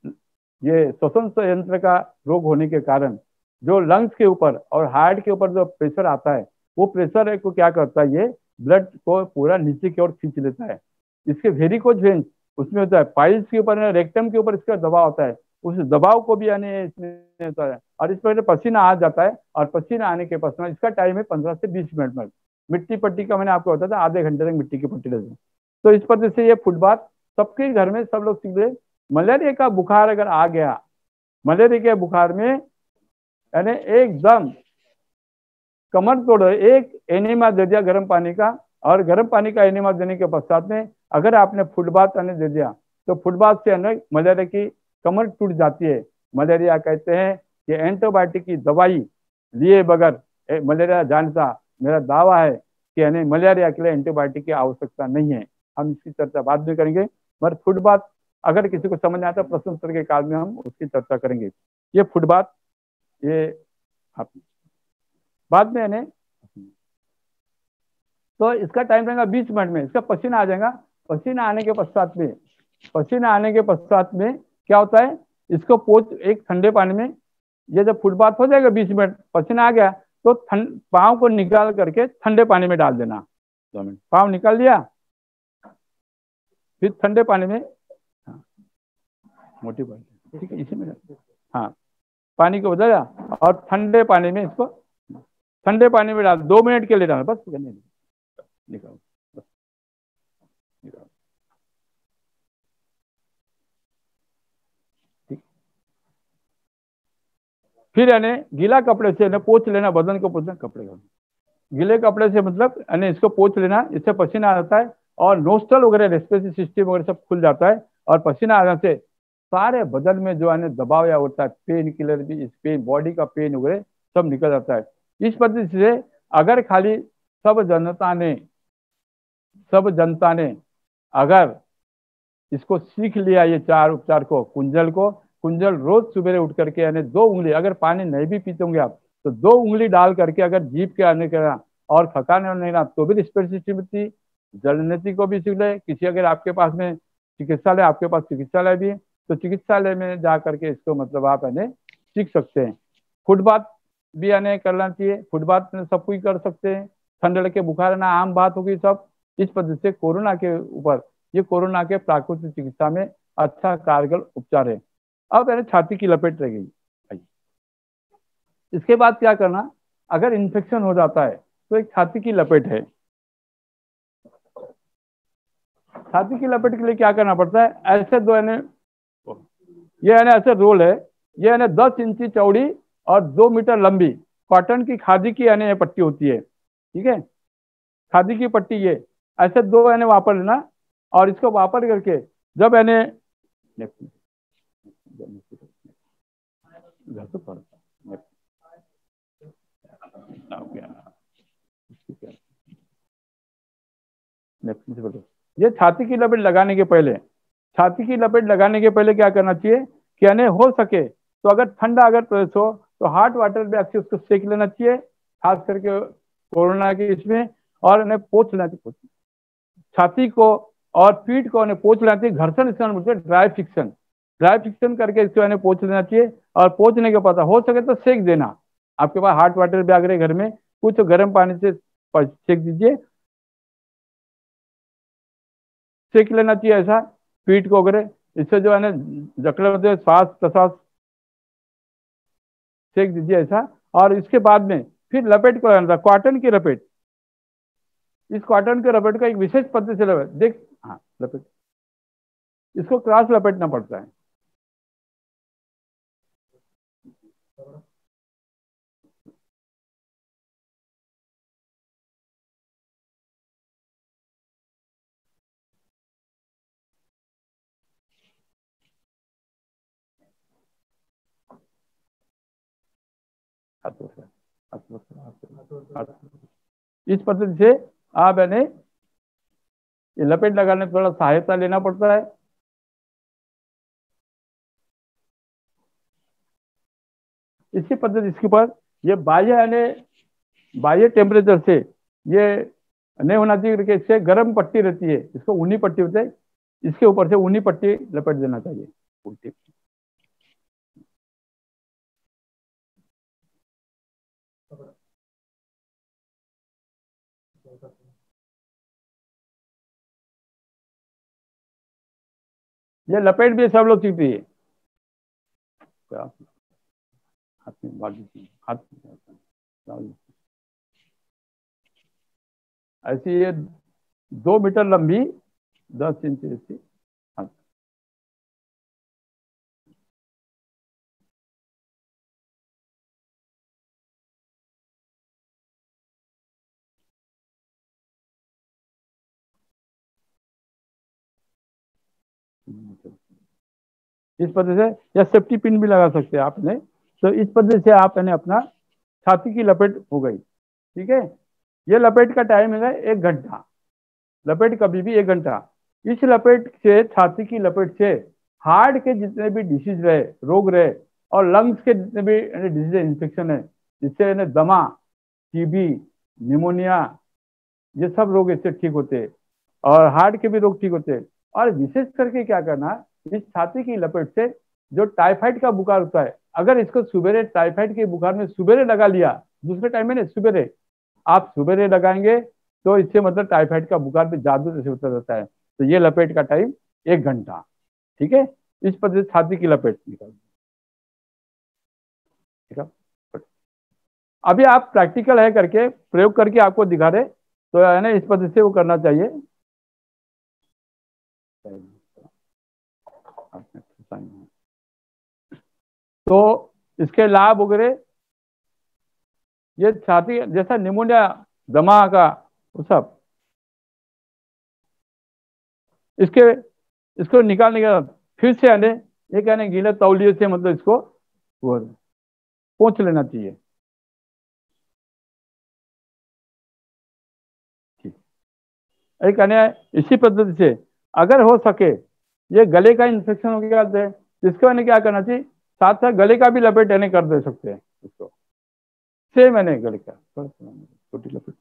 ये श्वसन यंत्र का रोग होने के कारण जो लंग्स के ऊपर और हार्ट के ऊपर जो प्रेशर आता है, वो प्रेशर को क्या करता है, ये ब्लड को पूरा नीचे की ओर खींच लेता है। इसके वेरिकोज वेन्स उसमें होता है, पाइल्स के ऊपर, रेक्टम के ऊपर इसका दबाव होता है, उस दबाव को भी यानी इसमें होता है, और इस पर पसीना आ जाता है। और पसीना आने के पश्चात इसका टाइम है 15 से 20 मिनट में। मिट्टी पट्टी का मैंने आपको बताया था, आधे घंटे तक मिट्टी की पट्टी लेते हैं। तो इस पद्धति से ये फुटबाथ सबके घर में सब लोग सीख ले। मलेरिया का बुखार अगर आ गया, मलेरिया के बुखार में यानी एकदम कमर तोड़, एक एनिमा दे दिया गर्म पानी का, और गर्म पानी का एनिमा देने के पश्चात में अगर आपने फुटबाथ दे दिया तो फुटबाथ से मलेरिया की कमर टूट जाती है। मलेरिया कहते हैं कि एंटीबायोटिक की दवाई लिए बगैर मलेरिया जानता, मेरा दावा है कि यानी मलेरिया के लिए एंटीबायोटिक की आवश्यकता नहीं है। हम इसकी चर्चा बाद में करेंगे, मगर फुटबाथ अगर किसी को समझ में आता है प्रश्न उत्तर के काल में हम उसकी चर्चा करेंगे। ये फुटबाथ ये बाद में यानी तो इसका टाइम रहेगा 20 मिनट में, इसका पसीना आ जाएगा। पसीना आने के पश्चात में, पसीना आने के पश्चात में क्या होता है, इसको पोंछ एक ठंडे पानी में, ये जब फुटबाथ हो जाएगा 20 मिनट, पसीना आ गया तो पाँव को निकाल करके ठंडे पानी में डाल देना। 2 मिनट पाँव निकाल दिया, फिर ठंडे पानी में, हाँ, मोटी बाल्टी, ठीक है, इसी में, हाँ, पानी को बदला और ठंडे पानी में इसको, ठंडे पानी में डाल 2 मिनट के लिए डालना, बस निकालो, बस निकालो, ठीक। फिर यानी गीला कपड़े से ना पोंछ लेना, बदन को पोंछना, कपड़े का गीले कपड़े से मतलब यानी इसको पोंछ लेना, इससे पसीना आ जाता है और नोस्टल वगैरह रेस्पिरेटरी सिस्टम वगैरह सब खुल जाता है, और पसीना आने से सारे बदन में जो है दबाव या होता है, पेन किलर भी, इस पेन बॉडी का पेन वगैरह सब निकल जाता है। इस पद्धति से अगर खाली सब जनता ने अगर इसको सीख लिया, ये 4 उपचार को, कुंजल रोज सुबह उठ करके यानी 2 उंगली, अगर पानी नहीं भी पीते होंगे आप तो 2 उंगली डाल करके अगर जीभ के आने का और खकाने नहीं ना तो भी रिस्पिरेटरी जलनेती को भी सीख ले। किसी अगर आपके पास में चिकित्सालय, आपके पास चिकित्सालय भी है तो चिकित्सालय में जा करके इसको मतलब आप यानी सीख सकते हैं। फुटबाथ भी यानी करना चाहिए, फुटबाथ में सब कोई कर सकते हैं। ठंड लगे बुखार ना आम बात होगी सब। इस पद्धति से कोरोना के ऊपर, ये कोरोना के प्राकृतिक चिकित्सा में अच्छा कारगर उपचार है। अब यानी छाती की लपेट रह गई। इसके बाद क्या करना, अगर इन्फेक्शन हो जाता है तो एक छाती की लपेट है। छाती की लपेट के लिए क्या करना पड़ता है, ऐसे दो यानी ये यानी ऐसे रोल है, ये यानी 10 इंची चौड़ी और 2 मीटर लंबी कॉटन की खादी की यानी पट्टी होती है, ठीक है, खादी की पट्टी। ये ऐसे दो यानी वापर लेना और इसको वापर करके जब यानी घर तो पड़ता ये छाती की लपेट लगाने के पहले, छाती की लपेट लगाने के पहले क्या करना चाहिए कि यानी हो सके तो अगर ठंडा अगर प्रवेश हो तो हॉट वाटर बैग से उसको सेक लेना चाहिए, खास करके कोरोना के इसमें। और इन्हें पोंछ लेना चाहिए छाती को और पीठ को पोंछ लेना चाहिए। घर्षण इसका बोलते हैं ड्राई फिक्शन, ड्राई फिक्शन करके इसको पोंछ लेना चाहिए। और पोंछने के पता हो सके तो सेक देना। आपके पास हॉट वाटर बैग रहे घर में, कुछ गर्म पानी से सेक दीजिए, सेक लेना चाहिए ऐसा पीठ को वगैरह। इससे जो है ना जकड़े होते हैं श्वास प्रश्वास, सेक दीजिए ऐसा। और इसके बाद में फिर लपेट को लगाना था, कॉटन की लपेट। इस कॉटन के लपेट का एक विशेष पद्धति से लपेट देख, हाँ लपेट, इसको क्रॉस लपेटना पड़ता है। इस पद्धति से आप यानी ये लपेट लगाने में थोड़ा सहायता लेना पड़ता है। इसी पद्धति इसके ऊपर ये बाह्य यानी बाह्य टेम्परेचर से ये नहीं होना चाहिए कि इससे गर्म पट्टी रहती है, इसको ऊनी पट्टी होती है, इसके ऊपर से ऊनी पट्टी लपेट देना चाहिए उल्टी। ये लपेट भी सब लोग सीखती है। हाथ में बाकी हाथ ऐसी ये 2 मीटर लंबी 10 इंच ऐसी। इस पद्धति से या सेफ्टी पिन भी लगा सकते हैं आपने। तो इस पद्धति से आप अपना छाती की लपेट हो गई। ठीक है, ये लपेट का टाइम है 1 घंटा। लपेट कभी भी 1 घंटा। इस लपेट से छाती की लपेट से हार्ट के जितने भी डिसीज रहे, रोग रहे, और लंग्स के जितने भी डिजीज इन्फेक्शन है, जिससे दमा, टीबी, निमोनिया, ये सब रोग इससे ठीक होते हैं, और हार्ट के भी रोग ठीक होते हैं। और विशेष करके क्या करना, इस छाती की लपेट से जो टाइफाइड का बुखार होता है, अगर इसको सुबेरे टाइफाइड के बुखार में सुबेरे लगा लिया, दूसरे टाइम में नहीं, सुबेरे आप सुबेरे लगाएंगे तो इससे मतलब टाइफाइड का बुखार भी जादू जैसे होता रहता है। तो ये लपेट का टाइम 1 घंटा। ठीक है, इस पद्धति से छाती की लपेट निकाल। ठीक है, अभी आप प्रैक्टिकल है करके प्रयोग करके आपको दिखा रहे, तो है ना, इस पद्धति से वो करना चाहिए। तो इसके लाभ वगैरह, ये छाती जैसा निमोनिया, दमा का वो सब, इसको निकालने के बाद फिर से आने ये कहने गीले तौलिए से मतलब इसको वो पोंछ लेना चाहिए। एक कहने इसी पद्धति से अगर हो सके, ये गले का इन्फेक्शन हो गया है, इसको मैंने क्या करना चाहिए, साथ साथ गले का भी लपेट यानी कर दे सकते हैं इसको। सेम मैंने गले का छोटी लपेट।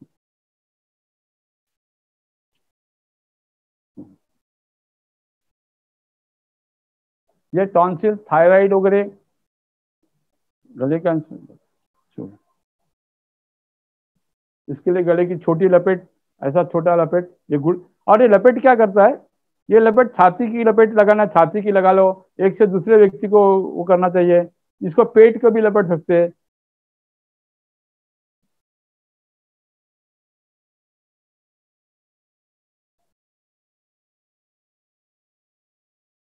ये टॉन्सिल, थायराइड वगैरह गले का, इसके लिए गले की छोटी लपेट, ऐसा छोटा लपेट, ये गुड़। और ये लपेट क्या करता है, ये लपेट छाती की लपेट लगाना, छाती की लगा लो, एक से दूसरे व्यक्ति को वो करना चाहिए। इसको पेट को भी लपेट सकते हैं।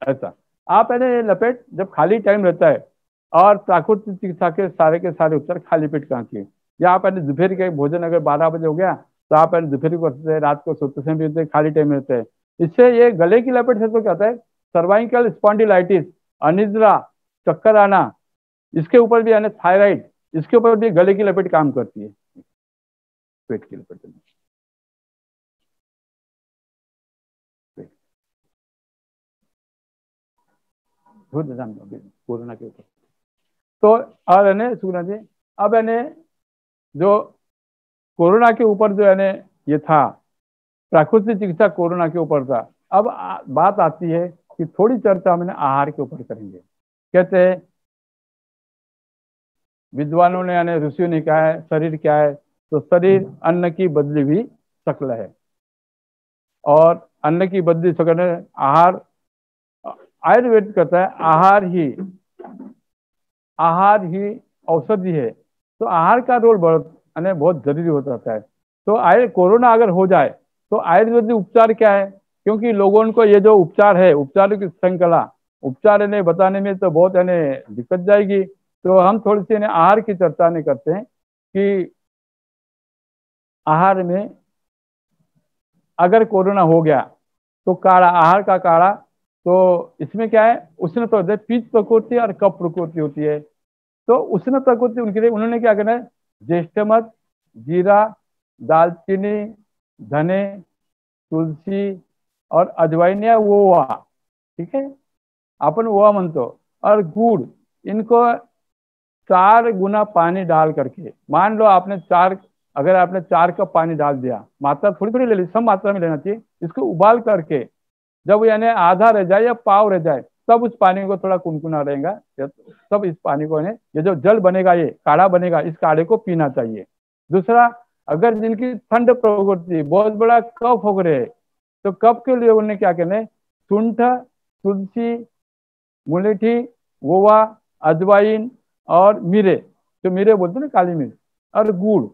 ऐसा आप है ना, ये लपेट जब खाली टाइम रहता है, और प्राकृतिक चिकित्सा के सारे उपचार खाली पेट कहाँ किए, या आप है दोपहर के भोजन अगर 12 बजे हो गया तो आप है दोपहर को करते हैं, रात को सोते समय भी होते हैं, खाली टाइम रहते हैं। इससे ये गले की लपेट से तो क्या होता है, सर्वाइकल स्पॉन्डिलाइटिस, अनिद्रा, चक्कर आना, इसके ऊपर भी यानी थायराइड, इसके ऊपर भी गले की लपेट काम करती है, पेट की लपेट। कोरोना के ऊपर तो, और है सुना जी, अब है जो कोरोना के ऊपर जो है ये था, प्राकृतिक चिकित्सा कोरोना के ऊपर था। अब बात आती है कि थोड़ी चर्चा हम आहार के ऊपर करेंगे। कहते हैं विद्वानों ने यानी ऋषियों ने कहा है शरीर क्या है, तो शरीर अन्न की बदली हुई शक्ल है, और अन्न की बदली शक्ल है आहार। आयुर्वेद कहता है आहार ही औषधि है। तो आहार का रोल बहुत जरूरी हो जाता है। तो कोरोना अगर हो जाए तो आयुर्वेदिक उपचार क्या है, क्योंकि लोगों को ये जो उपचार है, उपचार की श्रृंखला, उपचार ने बताने में तो बहुत दिक्कत जाएगी। तो हम थोड़ी सी आहार की चर्चा नहीं करते हैं कि आहार में अगर कोरोना हो गया तो काढ़ा, आहार का काढ़ा, तो इसमें क्या है, उष्ण तो पित्त प्रकृति और कफ प्रकृति होती है। तो उसमें प्रकृति उनके लिए उन्होंने क्या करना है, ज्येष्ठमध, जीरा, दालचीनी, धने, तुलसी और अजवाइन या ओवा, ठीक है, अपन ओवा म्हणतो, और गुड़, इनको 4 गुना पानी डाल करके, मान लो आपने अगर आपने 4 कप पानी डाल दिया, मात्रा थोड़ी थोड़ी ले ली, सब मात्रा में लेना चाहिए, इसको उबाल करके जब यानी आधा रह जाए या पाव रह जाए, तब उस पानी को थोड़ा कुनकुना रहेगा, तब इस पानी को ये जो जल बनेगा, ये काढ़ा बनेगा, इस काढ़े को पीना चाहिए। दूसरा, अगर जिनकी ठंड प्रकृति, बहुत बड़ा कफ हो रहे, तो कफ के लिए उन्हें क्या करना है, सुंठ, तुलसी, मुलेठी, गोवा, अजवाइन और मिरे, जो मिरे बोलते हैं ना, काली मिर्च, और गुड़,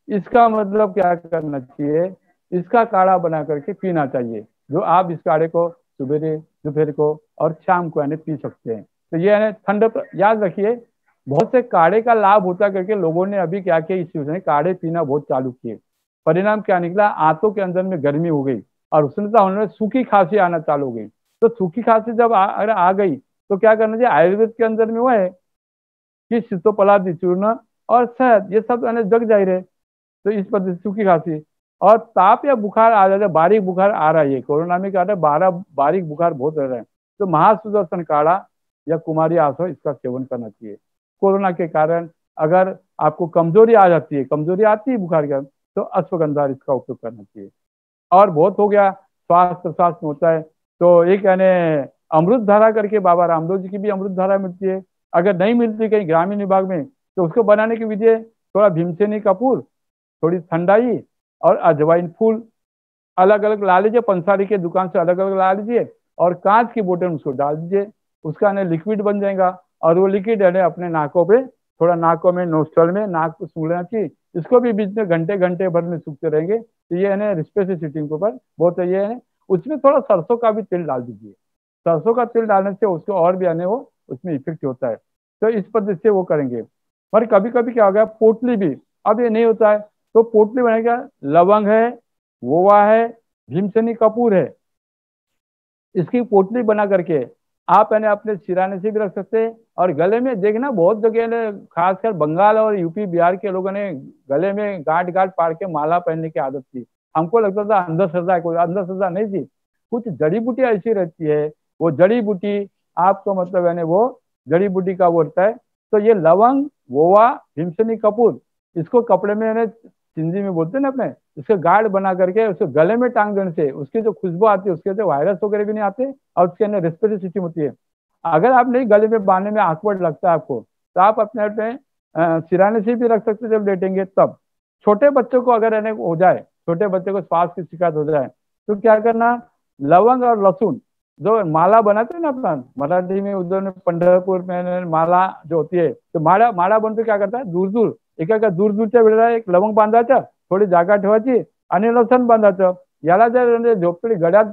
इसका मतलब क्या करना चाहिए, इसका काढ़ा बना करके पीना चाहिए, जो आप इस काढ़े को सुबह, दोपहर को और शाम को यानी पी सकते हैं। तो ये यानी ठंड, याद रखिए, बहुत से काढ़े का लाभ होता करके लोगों ने अभी क्या किया, इस चीज काढ़े पीना बहुत चालू किए, परिणाम क्या निकला, आंतों के अंदर में गर्मी हो गई और उष्णता होने में सूखी खांसी आना चालू हो गई। तो सूखी खांसी जब अगर आ गई, तो क्या करना चाहिए, आयुर्वेद के अंदर में वो है कि शीतोपलादी चूर्ण और शहद, ये सब यानी जग जा रहे, तो इस पद्धति से सूखी खांसी और ताप या बुखार आ जाता है, बारीक बुखार आ रहा है, ये कोरोना में क्या है, बारीक बुखार बहुत रह रहा है, तो महासुदर्शन काढ़ा या कुमारी आसो, इसका सेवन करना चाहिए। कोरोना के कारण अगर आपको कमजोरी आ जाती है, कमजोरी आती है बुखार का, तो अश्वगंधा इसका उपयोग करना चाहिए। और बहुत हो गया, श्वास प्रश्वास में होता है, तो एक यानी अमृत धारा करके बाबा रामदेव जी की भी अमृत धारा मिलती है, अगर नहीं मिलती कहीं ग्रामीण विभाग में, तो उसको बनाने की विधि है, थोड़ा भीमसेनी कपूर, थोड़ी ठंडाई और अजवाइन फूल अलग अलग ला लीजिए, पंसारी के दुकान से अलग अलग ला लीजिए और कांच की बोतल में उसको डाल दीजिए, उसका ना लिक्विड बन जाएगा, और वो लिक्विड है अपने नाकों पे, थोड़ा नाकों में, नोस्ट्रल में, नाक को सूंघ लेना चाहिए, इसको भी बीच में घंटे घंटे भर में सूखते रहेंगे, तो ये है रिस्पिरेटरी सिस्टम के ऊपर बहुत है, ये है। उसमें थोड़ा सरसों का भी तेल डाल दीजिए, सरसों का तेल डालने से उसको और भी आने वो उसमें इफेक्ट होता है, तो इस पद्धति से वो करेंगे। पर कभी कभी क्या हो गया, पोटली भी, अब ये नहीं होता है, तो पोटली बनेगा, लवंग है, वोवा है, भीमसेनी कपूर है, इसकी पोटली बना करके आप यानी अपने सिराने से भी रख सकते हैं, और गले में देखना बहुत जगह ने, खासकर बंगाल और यूपी बिहार के लोगों ने गले में गांठ गांठ पाड़ के माला पहनने की आदत थी, हमको लगता था अंधश्रद्धा है, कोई अंधश्रद्धा नहीं थी, कुछ जड़ी बूटी ऐसी रहती है, वो जड़ी बूटी आपको मतलब यानी वो जड़ी बूटी का वो होता है, तो ये लवंग, वोवा, भीमसेनी कपूर, इसको कपड़े में यानी हिंदी में बोलते हैं ना अपने, इसके गार्ड बना करके उसको गले में टांग देने से उसकी जो खुशबू आती है, उसके से वायरस वगैरह भी नहीं आते, और उसके अंदर रेस्पिरेटरी सिस्टम होती है। अगर आप नहीं, गले में बांधने में awkward लगता है आपको, तो आप अपने अपने सिराने से भी रख सकते जब लेटेंगे तब। छोटे बच्चों को अगर यानी हो जाए, छोटे बच्चे को श्वास की शिकायत हो जाए, तो क्या करना, लवंग और लहसुन, जो माला बनाते हैं ना अपना मराठी में, उधर पंढरपुर में माला जो होती है, तो माला माला बनते क्या करता है, दूर दूर एका दूर दूरच्या वेळेला एक लवंग बांधायचं, थोडी जागा ठेवायची आणि लसण बांधायचं, याला जर झोपडी गड्यात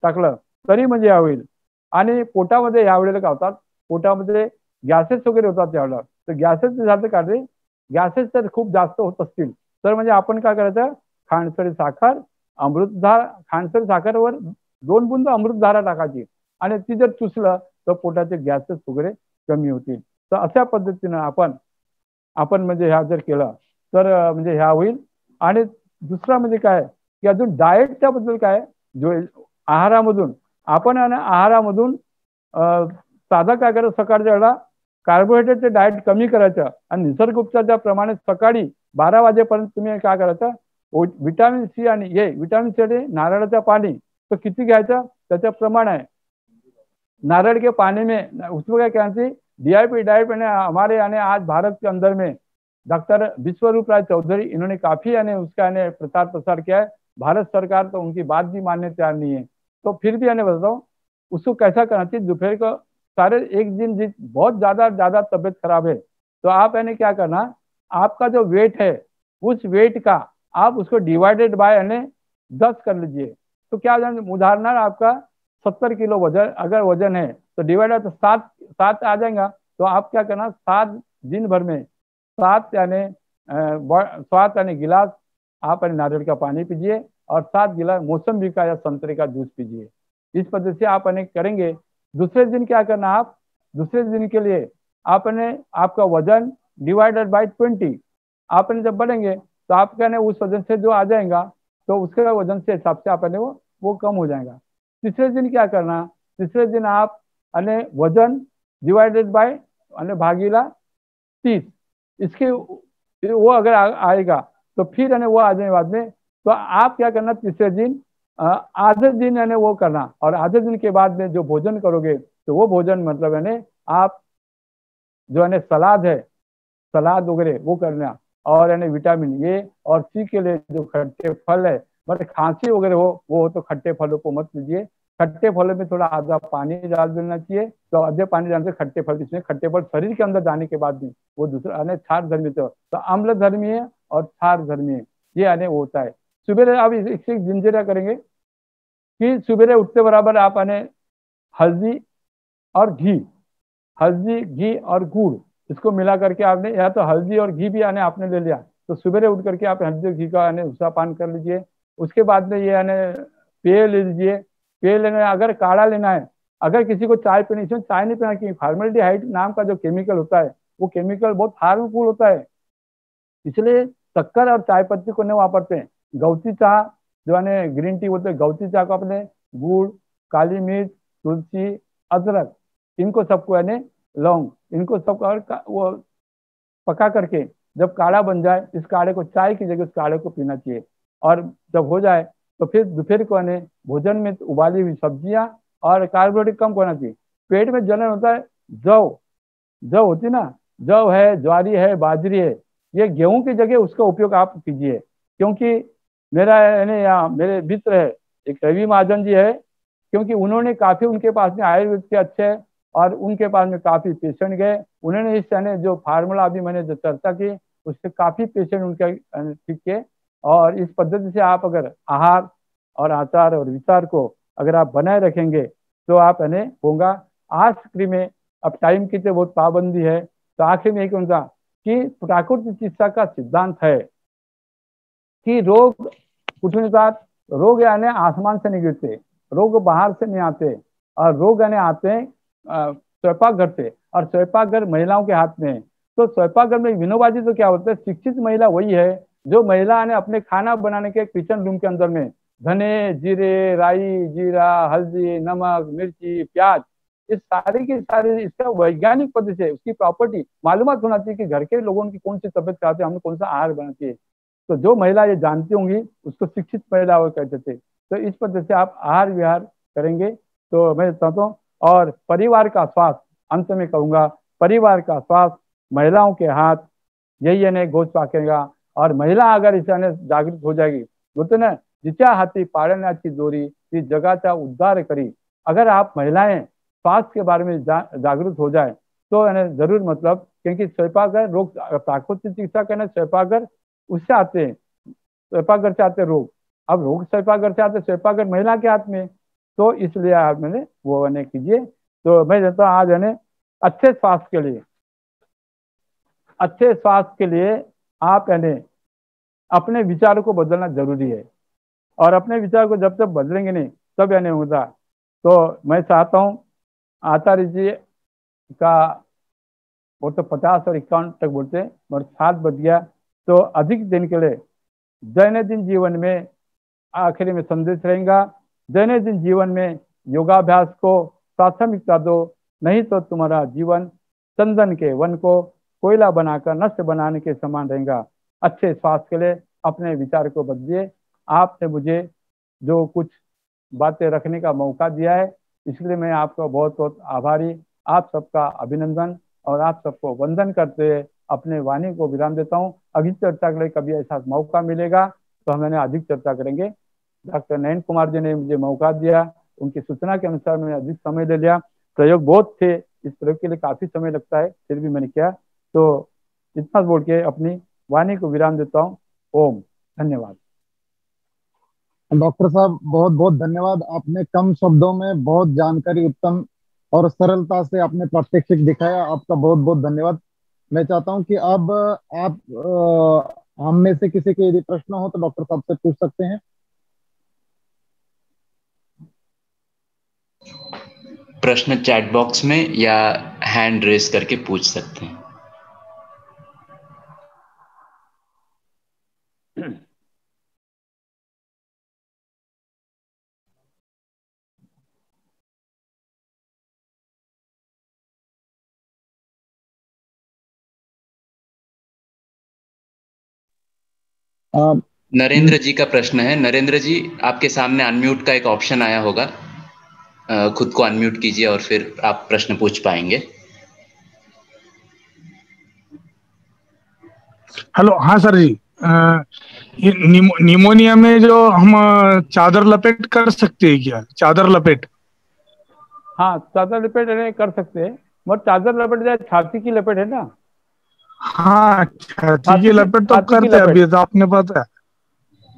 टाकलं तरी म्हणजे या होईल। आणि पोटामध्ये यावेळेला काय होतात, पोटामध्ये गॅसेस वगैरे होतात त्यावेळेला, तर गॅसेस झालं का रे, गॅसेस जर खूप जास्त होत असतील, तर म्हणजे आपण काय करायचं, खांडसरी साखर, अमृतधार, खांडसरी साखरवर 2 बुंद अमृतधारा टाकायची, आणि ती जर चुसलं तर पोटाचे गॅसेस वगैरे कमी होतील। तर अशा पद्धतीनं आपण म्हणजे ह्या जर केलं तर म्हणजे ह्या होईल। आणि दुसरा म्हणजे काय की अजून डाएटच्या बद्दल काय, जो आहारामधून आपण आहारामधून साधा काय करायचं, सकाळच्या वेळेला कार्बोहायड्रेटचे डाएट कमी करायचं, आणि निसर्ग उपचाराच्या प्रमाणे सकाळी 12 वाजेपर्यंत तुम्ही काय करायचं, विटामिन सी आणि ए, विटामिन सी नारळाचं पाणी, तो किती घ्यायचं त्याचं प्रमाण आहे, नारियल के पानी में उसमें क्या कहते हैं, डीआईपी डाइट में हमारे यानी आज भारत के अंदर में डॉक्टर विश्वरूप राय चौधरी, इन्होंने काफी यानी उसका यानी प्रचार प्रसार किया है, भारत सरकार तो उनकी बात भी मानने तैयार नहीं है, तो फिर भी यानी बताओ उसको कैसा करना चाहिए, दोपहर को सारे एक दिन बहुत ज्यादा तबियत खराब है, तो आप यानी क्या करना, आपका जो वेट है उस वेट का आप उसको डिवाइडेड बाय यानी 10 कर लीजिए, तो क्या उदाहरण आपका 70 किलो वजन अगर वजन है, तो डिवाइड तो 7 आ जाएगा, तो आप क्या करना, 7 दिन भर में 7 यानी गिलास आप नारियल का पानी पीजिए, और 7 गिलास मौसम्बी का या संतरे का जूस पीजिए। इस पद्धति से आप करेंगे। दूसरे दिन क्या करना, आप दूसरे दिन के लिए आपने आपका वजन डिवाइडेड बाई 20, आपने जब बढ़ेंगे तो आप कहने उस वजन से जो आ जाएगा तो उसके वजन से हिसाब से आपने वो कम हो जाएगा। तीसरे दिन क्या करना, तीसरे दिन आप अने वजन डिवाइडेड बाय अने भागीला 30, इसके वो अगर आएगा तो फिर अने वो आ जाने बाद में तो आप क्या करना, तीसरे दिन आधे दिन यानी वो करना, और आधे दिन के बाद में जो भोजन करोगे तो वो भोजन मतलब यानी आप जो है सलाद है, सलाद वगैरह वो करना, और यानी विटामिन ए और सी के लिए जो खट्टे फल है, बट खांसी वगैरह वो तो खट्टे फलों को मत लीजिए। खट्टे फलों में थोड़ा आधा पानी डाल देना चाहिए, तो आधे पानी डालने से खट्टे फल, इसमें खट्टे फल शरीर के अंदर जाने के बाद भी वो दूसरा यानी क्षार धर्मी, तो अम्ल धर्मी है और क्षार धर्मी है, ये यानी वो होता है। सुबह आप इससे दिनचर्या करेंगे कि सुबह उठते बराबर आप यानी हल्दी और घी, हल्दी घी और गुड़ इसको मिला करके आपने, या तो हल्दी और घी भी आने आपने ले लिया तो सुबह उठ करके आप हल्दी और घी का यानी उसका पान कर लीजिए। उसके बाद में ये यानी पेय ले लीजिए। पेय लेना, अगर काढ़ा लेना है, अगर किसी को चाय पीनी, इसमें चाय नहीं पीना, कि फॉर्मेल्डिहाइड नाम का जो केमिकल होता है वो केमिकल बहुत हार्मफुल होता है, इसलिए शक्कर और चाय पत्ती को नहीं वापरते हैं। गौती चाह जो है ग्रीन टी बोलते हैं, गौती चाह को अपने गुड़, काली मिर्च, तुलसी, अदरक, इनको सबको यानी लौंग, इनको सबको वो पका करके जब काढ़ा बन जाए, इस काढ़े को चाय की जगह उस काढ़े को पीना चाहिए। और जब हो जाए तो फिर दोपहर को यानी भोजन में उबाली हुई सब्जियां और कार्बोहाइड्रेट कम करना चाहिए। पेट में जलन होता है, जौ, जौ होती ना, जौ है, ज्वारी है, बाजरी है, ये गेहूं की जगह उसका उपयोग आप कीजिए। क्योंकि मेरा यानी यहाँ मेरे मित्र है एक रवि महाजन जी है, क्योंकि उन्होंने काफी, उनके पास में आयुर्वेद के अच्छे, और उनके पास में काफी पेशेंट गए, उन्होंने इस यानी जो फार्मूला अभी मैंने जो चर्चा की उससे काफी पेशेंट उनके ठीक किए। और इस पद्धति से आप अगर आहार और आचार और विचार को अगर आप बनाए रखेंगे तो आप यानी होगा। आखिरी में अब टाइम की तो बहुत पाबंदी है, तो आखिर में एक उनका कि प्राकृतिक चिकित्सा का सिद्धांत है कि रोग कुछ नहीं था, रोग यानी आसमान से नहीं गिरते, रोग बाहर से नहीं आते, और रोग यानी आते हैं स्वयंपाक घर से, और स्वयंपाक घर महिलाओं के हाथ में है। तो स्वयंपाक घर में विनोबाजी तो क्या होता है, शिक्षित महिला वही है जो महिला ने अपने खाना बनाने के किचन रूम के अंदर में धने, जीरे, राई, जीरा, हल्दी, नमक, मिर्ची, प्याज, इस सारी की सारी इसका वैज्ञानिक पद्धति से उसकी प्रॉपर्टी मालूमात होना चाहिए कि घर के लोगों की कौन सी तबियत खराब है, हमें कौन सा आहार बनाना चाहिए। तो जो महिला ये जानती होंगी उसको शिक्षित महिला वो कहते थे। तो इस पद्धति से आप आहार विहार करेंगे तो मैं चाहता हूँ। और परिवार का स्वास्थ्य, अंत में कहूंगा, परिवार का स्वास्थ्य महिलाओं के हाथ, यही यानी गोद पाकेगा। और महिला अगर इस जागृत हो जाएगी, बोलते ना, जिच्या हाथी पाळण्याची दोरी ती जगाचा उद्धार करी। अगर आप महिलाएं स्वास्थ्य के बारे में जागरूक हो जाए तो यानी जरूर, मतलब क्योंकि स्वयंपाकघर रोग, प्राकृतिक चिकित्सा कहना स्वयंपाकघर उससे आते हैं, स्वयंपाकघर से आते रोग, अब रोग स्वयंपाकघर से आते, स्वयंपाकघर महिला के हाथ में, तो इसलिए आप मैंने वो यानी कीजिए। तो मैं कहता हूँ आज यानी अच्छे स्वास्थ्य के लिए, अच्छे स्वास्थ्य के लिए आप यानी अपने विचारों को बदलना जरूरी है, और अपने विचार को जब तक बदलेंगे नहीं तब यानी होगा। तो मैं चाहता हूँ आचार्य जी का, वो तो 50 और 51 तक बोलते हैं, और 7 बज गया, तो अधिक दिन के लिए दैनंदिन जीवन में आखिरी में संदेश रहेगा, दैनंदिन जीवन में योगाभ्यास को प्राथमिकता दो, नहीं तो तुम्हारा जीवन चंदन के वन को कोयला बनाकर नष्ट बनाने के समान रहेगा। अच्छे स्वास्थ्य के लिए अपने विचार को बदलिए। आपने मुझे जो कुछ बातें रखने का मौका दिया है, इसलिए मैं आपका बहुत बहुत आभारी, आप सबका अभिनंदन और आप सबको वंदन करते हुए अपने वाणी को विराम देता हूँ। अभी चर्चा के लिए कभी ऐसा मौका मिलेगा तो हम अधिक चर्चा करेंगे। डॉक्टर नयन कुमार जी ने मुझे मौका दिया, उनकी सूचना के अनुसार मैंने अधिक समय ले लिया, प्रयोग बहुत थे, इस प्रयोग के लिए काफी समय लगता है, फिर भी मैंने किया। तो इतना बोल के अपनी वाणी को विराम देता हूँ। ओम, धन्यवाद।
डॉक्टर साहब बहुत बहुत धन्यवाद, आपने कम शब्दों में बहुत जानकारी उत्तम और सरलता से आपने प्रात्यक्षिक दिखाया, आपका बहुत बहुत धन्यवाद। मैं चाहता हूं कि अब आप हम में से किसी के यदि प्रश्न हो तो डॉक्टर साहब से पूछ सकते हैं।
प्रश्न चैट बॉक्स में या हैंड रेस करके पूछ सकते हैं। नरेंद्र जी का प्रश्न है। नरेंद्र जी, आपके सामने अनम्यूट का एक ऑप्शन आया होगा, खुद को अनम्यूट कीजिए और फिर आप प्रश्न पूछ पाएंगे।
हेलो, हाँ सर जी। ये निमोनिया में जो हम चादर लपेट कर सकते हैं क्या? चादर लपेट?
हाँ, चादर लपेट कर सकते हैं, मगर चादर लपेट जाए छाती की लपेट है ना।
हाँ, छाती की लपेट तो करते हैं अभी, तो आपने पता है।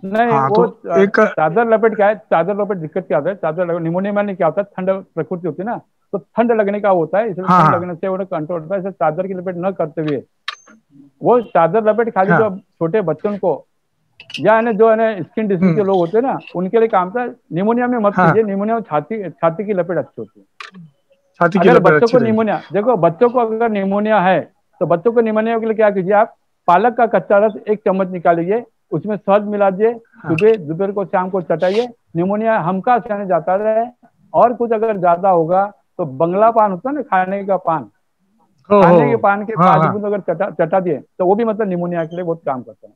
नहीं,
हाँ,
वो
तो एक
चादर लपेट क्या है, चादर लपेट दिक्कत क्या होता है, चादर लपेट निमोनिया में क्या होता है, ठंड प्रकृति होती है ना, तो ठंड लगने का होता है, इसलिए ठंड
हाँ
लगने से उन्हें कंट्रोल होता है। इसे चादर की लपेट न करते हुए वो चादर लपेट खाली
हाँ
जो छोटे बच्चों को या है जो है स्किन डिसीज के लोग होते हैं ना, उनके लिए काम था। निमोनिया में मत
हाँ,
कीजिए, निमोनिया में छाती की लपेट अच्छी होती है।
छाती की
अगर
लपेट
बच्चों
अच्छी
को
रहेगी।
निमोनिया, देखो बच्चों को अगर निमोनिया है तो बच्चों को निमोनिया के लिए क्या कीजिए, आप पालक का कच्चा रस 1 चम्मच निकालिए, उसमें शहद मिला दिए,
हाँ,
सुबह दोपहर को शाम को चटाइए, निमोनिया हमका से जाता रहे। और कुछ अगर ज्यादा होगा तो बंगला पान होता है ना, खाने का पान,
हो
खाने के पान के
हाँ
5
हाँ।
बूंद अगर चटा दिए तो वो भी मतलब निमोनिया के लिए बहुत काम करता है।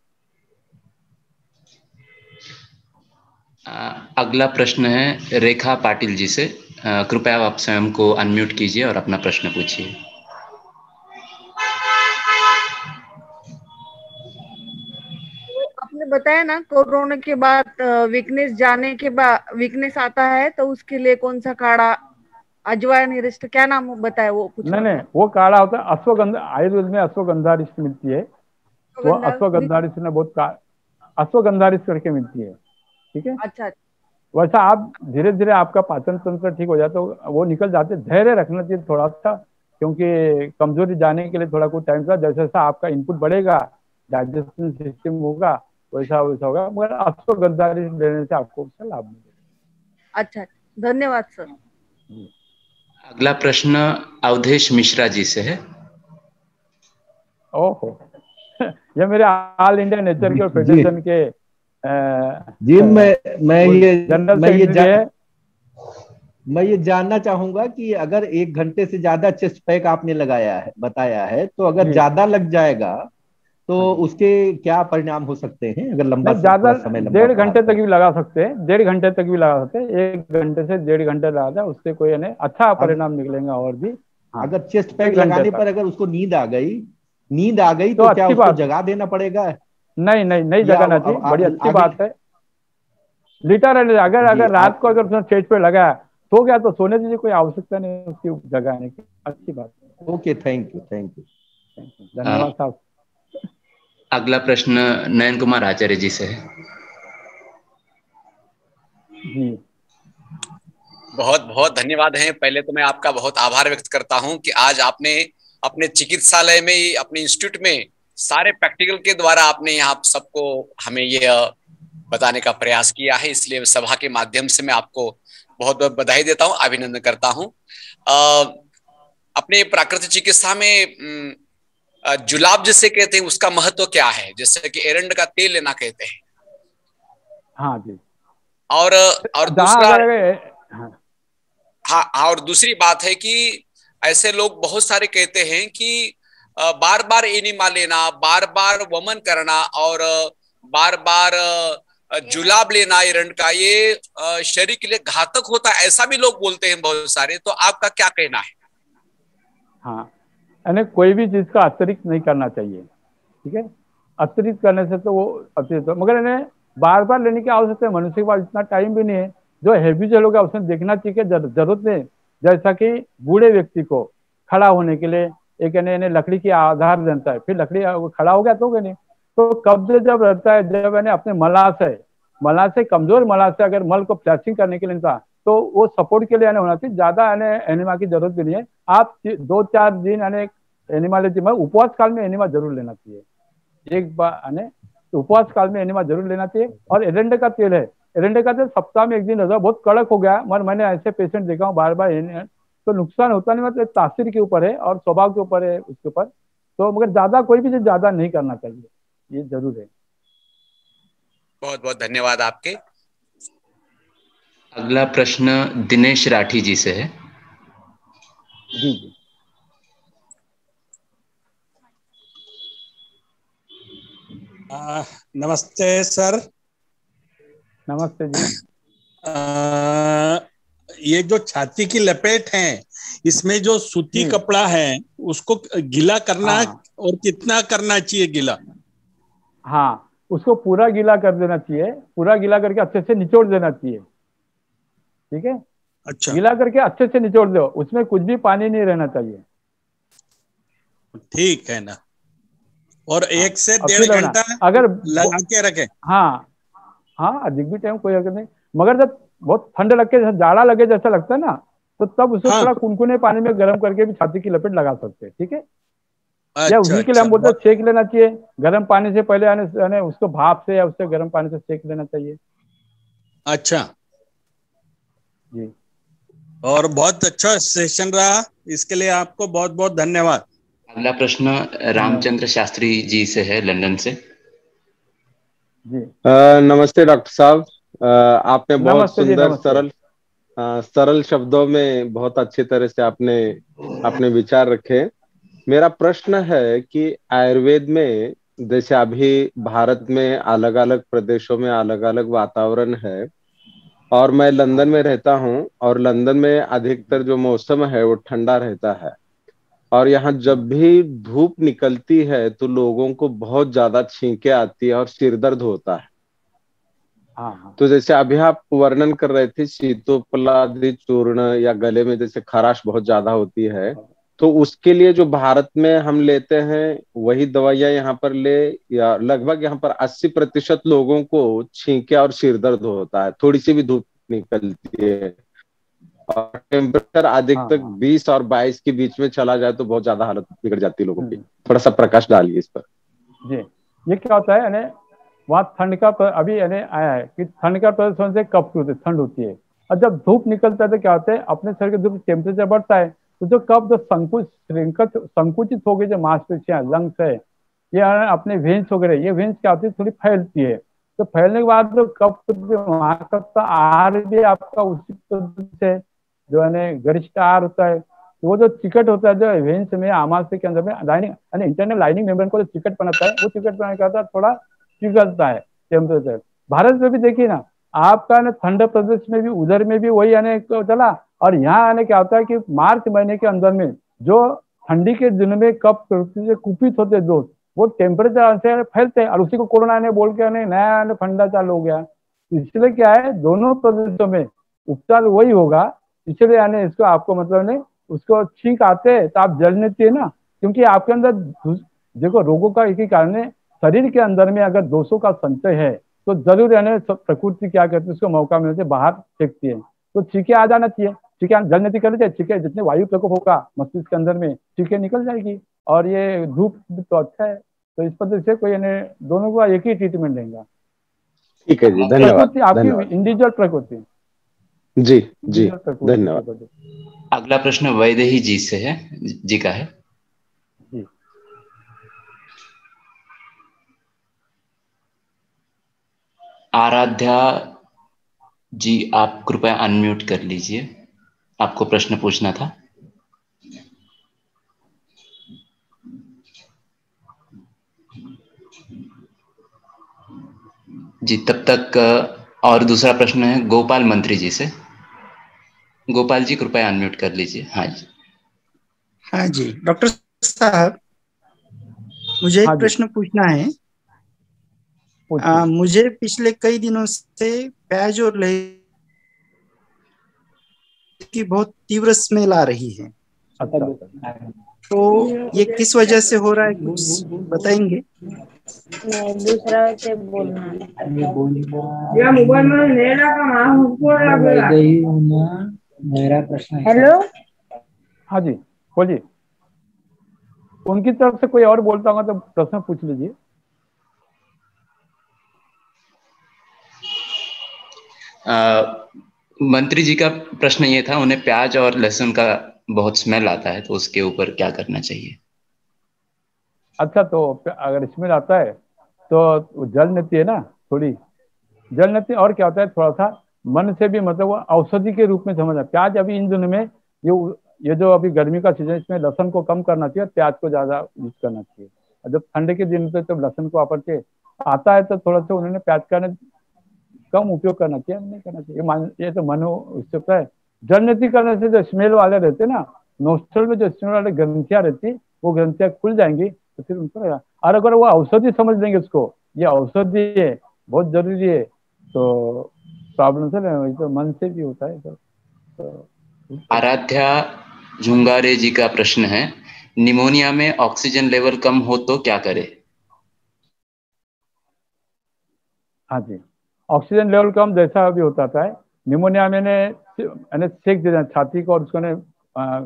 अगला प्रश्न है रेखा पाटिल जी से। कृपया आप स्वयं को अनम्यूट कीजिए और अपना प्रश्न पूछिए।
तो आपने बताया ना, कोरोना के बाद वीकनेस जाने के बाद वीकनेस आता है, तो उसके लिए कौन सा काढ़ा, अजवाइन रिष्ट, क्या नाम बताया वो पूछा
नहीं,
था?
वो काढ़ा होता है अश्वगंधा, आयुर्वेद में अश्वगंधा रिष्ट मिलती है, वो
अश्वगंधा
अश्वगंधा रिष्ट में बहुत अश्वगंधा रिष्ट करके मिलती है, ठीक है।
अच्छा।
वैसा आप धीरे धीरे आपका पाचन तंत्र ठीक हो जाए तो वो निकल जाते। धैर्य रखना चाहिए थोड़ा सा, क्योंकि कमजोरी जाने के लिए थोड़ा कुछ टाइम का, जैसे जैसा आपका इनपुट बढ़ेगा, डाइजेशन सिस्टम होगा, वैसा वैसा होगा, मगर अश्वगंधा लेने से आपको उसका लाभ मिलेगा।
अच्छा, धन्यवाद सर।
अगला प्रश्न अवधेश मिश्रा जी से है।
ओहो ये मेरे ऑल इंडिया नेचर केयर
जी
फेडरेशन के
जी,
जनरल सेक्रेटरी है।
मैं ये जानना चाहूंगा कि अगर 1 घंटे से ज्यादा चेस्ट पैक आपने लगाया है, बताया है, तो अगर ज्यादा लग जाएगा तो उसके क्या परिणाम हो सकते हैं? अगर लंबा
ज्यादा
समय लंबा
1.5 घंटे तक भी लगा सकते हैं, 1.5 घंटे तक भी लगा सकते हैं, 1 घंटे से 1.5 घंटे लगा, उससे कोई अच्छा परिणाम निकलेगा। और भी
अगर चेस्ट पैक लगाने पर अगर उसको नींद आ गई तो क्या उसको जगा देना पड़ेगा?
नहीं जगाना चाहिए, बड़ी अच्छी बात है। लिटर अगर रात को अगर उसने स्टेज पे लगाया सो गया तो सोने दीजिए, कोई आवश्यकता नहीं उसकी जगाने की। अच्छी बात है।
Okay, thank you.
धन्यवाद साहब।
अगला प्रश्न नयन कुमार आचार्य जी से है।
जी,
बहुत बहुत धन्यवाद है। पहले तो मैं आपका बहुत आभार व्यक्त करता हूं कि आज आपने अपने चिकित्सालय में, अपने इंस्टीट्यूट में सारे प्रैक्टिकल के द्वारा आपने यहाँ सबको हमें ये बताने का प्रयास किया है। इसलिए सभा के माध्यम से मैं आपको बहुत बहुत बधाई देता हूँ, अभिनंदन करता हूँ। अपने प्राकृतिक चिकित्सा में जुलाब जिसे कहते हैं उसका महत्व क्या है? जैसे कि एरंड का तेल लेना कहते हैं।
हाँ जी।
और दूसरा,
हाँ,
और दूसरी बात है कि ऐसे लोग बहुत सारे कहते हैं कि बार बार एनिमा लेना, बार बार वमन करना और बार बार जुलाब लेना एरंड का, ये शरीर के लिए घातक होता है, ऐसा भी लोग बोलते हैं बहुत सारे। तो आपका क्या कहना है?
हाँ, यानी कोई भी चीज का अतिरिक्त नहीं करना चाहिए, ठीक है। अतिरिक्त करने से तो वो अतिरिक्त, मगर इन्हें बार बार लेने की आवश्यकता है। मनुष्य के पास इतना टाइम भी नहीं है। जो हैबिचुअल होगा उसने देखना चाहिए, जरूरत नहीं। जैसा कि बूढ़े व्यक्ति को खड़ा होने के लिए एक लकड़ी की आधार बनता है, फिर लकड़ी खड़ा हो गया तो नहीं, तो कब्ज जब रहता है, जब अपने मलाशय कमजोर मलाशय अगर मल को फ्लैशिंग करने के लिए था तो वो सपोर्ट के लिए होना चाहिए। ज्यादा एनिमा की जरूरत भी नहीं है। आप 2-4 दिन एनिमा लेते, उपवास काल में एनिमा जरूर लेना चाहिए। एक बार उपवास काल में एनिमा जरूर लेना चाहिए। और एरंडे का तेल है, एरंडे का तेल सप्ताह में 1 दिन रहता है। बहुत कड़क हो गया, मगर मैंने ऐसे पेशेंट देखा हूँ बार बार तो नुकसान होता नहीं, मतलब तासीर के ऊपर है और स्वभाव के ऊपर है उसके ऊपर। तो मगर ज्यादा कोई भी चीज ज्यादा नहीं करना चाहिए, ये जरूर है।
बहुत बहुत धन्यवाद आपके।
अगला प्रश्न दिनेश राठी जी से है।
जी जी
नमस्ते सर।
नमस्ते जी।
ये जो छाती की लपेट है, इसमें जो सूती कपड़ा है उसको गीला करना और कितना करना चाहिए गीला?
हाँ, उसको पूरा गीला कर देना चाहिए, पूरा गीला करके अच्छे से निचोड़ देना चाहिए। ठीक है,
अच्छा,
गीला करके अच्छे से निचोड़ दो, उसमें कुछ भी पानी नहीं रहना चाहिए।
ठीक है ना? और 1 से
अब
1.5
फिर
घंटा
अगर
लगा के रखें।
हाँ हाँ, अधिक भी टाइम कोई हरकत नहीं, मगर जब बहुत ठंड लगे, जैसे जाड़ा लगे जैसा लगता है ना, तो तब उसको थोड़ा कुनकुने पानी में गर्म करके भी छाती की लपेट लगा सकते हैं। ठीक है, या उसी के लिए हम बोलते हैं सेक लेना चाहिए गर्म पानी से पहले, यानी उसको भाप से या उससे गर्म पानी से सेक लेना चाहिए।
अच्छा
जी,
और बहुत अच्छा सेशन रहा, इसके लिए आपको बहुत बहुत धन्यवाद।
अगला प्रश्न रामचंद्र शास्त्री जी से है, लंदन से।
जी
नमस्ते डॉक्टर साहब, आपने बहुत
नमस्ते जी,
सुंदर
नमस्ते।
सरल शब्दों में बहुत अच्छी तरह से आपने अपने विचार रखे। मेरा प्रश्न है कि आयुर्वेद में जैसे अभी भारत में अलग अलग प्रदेशों में अलग अलग वातावरण है, और मैं लंदन में रहता हूँ, और लंदन में अधिकतर जो मौसम है वो ठंडा रहता है, और यहाँ जब भी धूप निकलती है तो लोगों को बहुत ज्यादा छींके आती है और सिर दर्द होता है। तो जैसे अभी आप वर्णन कर रहे थे शीतोपलादि चूर्ण या गले में जैसे खराश बहुत ज्यादा होती है, तो उसके लिए जो भारत में हम लेते हैं वही दवाइयां यहाँ पर ले, या लगभग यहाँ पर 80% लोगों को छींके और सिर दर्द होता है, थोड़ी सी भी धूप निकलती है, और टेम्परेचर अधिक तक 20 और 22 के बीच में चला जाए तो बहुत ज्यादा हालत बिगड़ जाती है लोगों की। थोड़ा सा प्रकाश डालिए इस पर।
जी, ये क्या होता है, यानी वहाँ ठंड का अभी यानी आया है कि ठंड का प्रदर्शन से कफ होती है, ठंड होती है, और जब धूप निकलता है तो क्या होता है, अपने शरीर के धूप टेम्परेचर बढ़ता है, तो जो कफ जो संकुचित हो गई जो मांसपेशियां लंग्स है, ये अपने वेन्स वगैरह, ये वेन्स क्या होती है थोड़ी फैलती है, तो फैलने के बाद जो कफ का आहार भी आपका उसी से जो है गरिष्ठ आहार होता है, तो वो जो चिकट होता है जो वेन्स में आमाशय के अंदर में लाइनिंग यानी इंटरनल लाइनिंग मेम्ब्रेन को जो चिकट बनाता है, वो चिकट बनाने का थोड़ा पिघलता है टेम्परेचर। भारत में भी देखिए ना, आपका ना ठंडे प्रदेश में भी उधर में भी वही यानी चला, और यहाँ आने क्या होता है कि मार्च महीने के अंदर में जो ठंडी के दिन में कफ से कुपित होते दोस्त, वो टेम्परेचर से फैलते हैं, और उसी को कोरोना ने बोल के नया फंडा चालू हो गया। इसलिए क्या है, दोनों प्रदेशों में उपचार वही होगा, इसलिए यानी इसको आपको मतलब नहीं, उसको छींक आते हैं तो आप जल लेती है ना, क्योंकि आपके अंदर देखो रोगों का एक ही कारण है, शरीर के अंदर में अगर दोषों का संचय है तो जरूर यानी प्रकृति क्या करती है, उसको मौका मिलने से बाहर फेंकती है, तो छींके आ जाना चाहिए, छींके जल नहीं करनी चाहिए, छींके जितने वायु प्रकोप होगा मस्तिष्क के अंदर में छींके निकल जाएगी, और ये धूप तो अच्छा है, तो इस पद्धति से कोई यानी दोनों का एक ही ट्रीटमेंट देगा।
ठीक है जी, धन्यवाद।
आपकी इंडिविजुअल प्रकृति।
जी जी, धन्यवाद।
अगला प्रश्न वैदेही जी से है, जी का है।
जी,
आराध्या जी, आप कृपया अनम्यूट कर लीजिए, आपको प्रश्न पूछना था। जी, तब तक और दूसरा प्रश्न है गोपाल मंत्री जी से। गोपाल जी कृपया अनम्यूट कर लीजिए। हाँ जी।
हाँ जी, डॉक्टर साहब मुझे एक प्रश्न पूछना है। मुझे पिछले कई दिनों से प्याज और लहसुन की बहुत तीव्र स्मेल आ रही है। तो ये किस वजह से हो रहा है, कुछ बताएंगे?
दूसरा से बोलना
मेरा प्रश्न।
हेलो,
हाँ जी बोलिए। उनकी तरफ से कोई और बोलता होगा तो प्रश्न पूछ लीजिए।
मंत्री जी का प्रश्न ये था, उन्हें प्याज और लहसुन का बहुत स्मेल आता है, तो उसके ऊपर क्या करना चाहिए?
अच्छा, तो अगर इसमें आता है तो जल नीति है ना, थोड़ी जल नीति। और क्या होता है, थोड़ा सा मन से भी, मतलब वो औषधि के रूप में समझना। प्याज अभी इन दिनों में ये जो अभी गर्मी का सीजन, इसमें लहसुन को कम करना चाहिए, प्याज को ज्यादा यूज करना चाहिए। और जब ठंडे के दिन पे जब लहसुन को वापर के आता है तो थोड़ा सा उन्होंने प्याज का कम उपयोग करना चाहिए, नहीं करना चाहिए। ये तो मनो उससे होता है। जल नीति करने से जो स्मेल वाले रहते ना, नोस्ट्रल में जो स्मेल वाले ग्रंथियां रहती, वो ग्रंथियां खुल जाएंगी, तो फिर उनको रहेगा। और अगर वो औषधि समझ लेंगे उसको, ये औषधि है, बहुत जरूरी है, तो प्रॉब्लम से नहीं, तो मन से भी होता है। तो
आराध्या झुंगारे जी का प्रश्न है, निमोनिया में ऑक्सीजन लेवल कम हो तो क्या करे?
हाँ जी, ऑक्सीजन लेवल कम जैसा अभी होता है निमोनिया में ने सेक देना छाती को, और उसको ने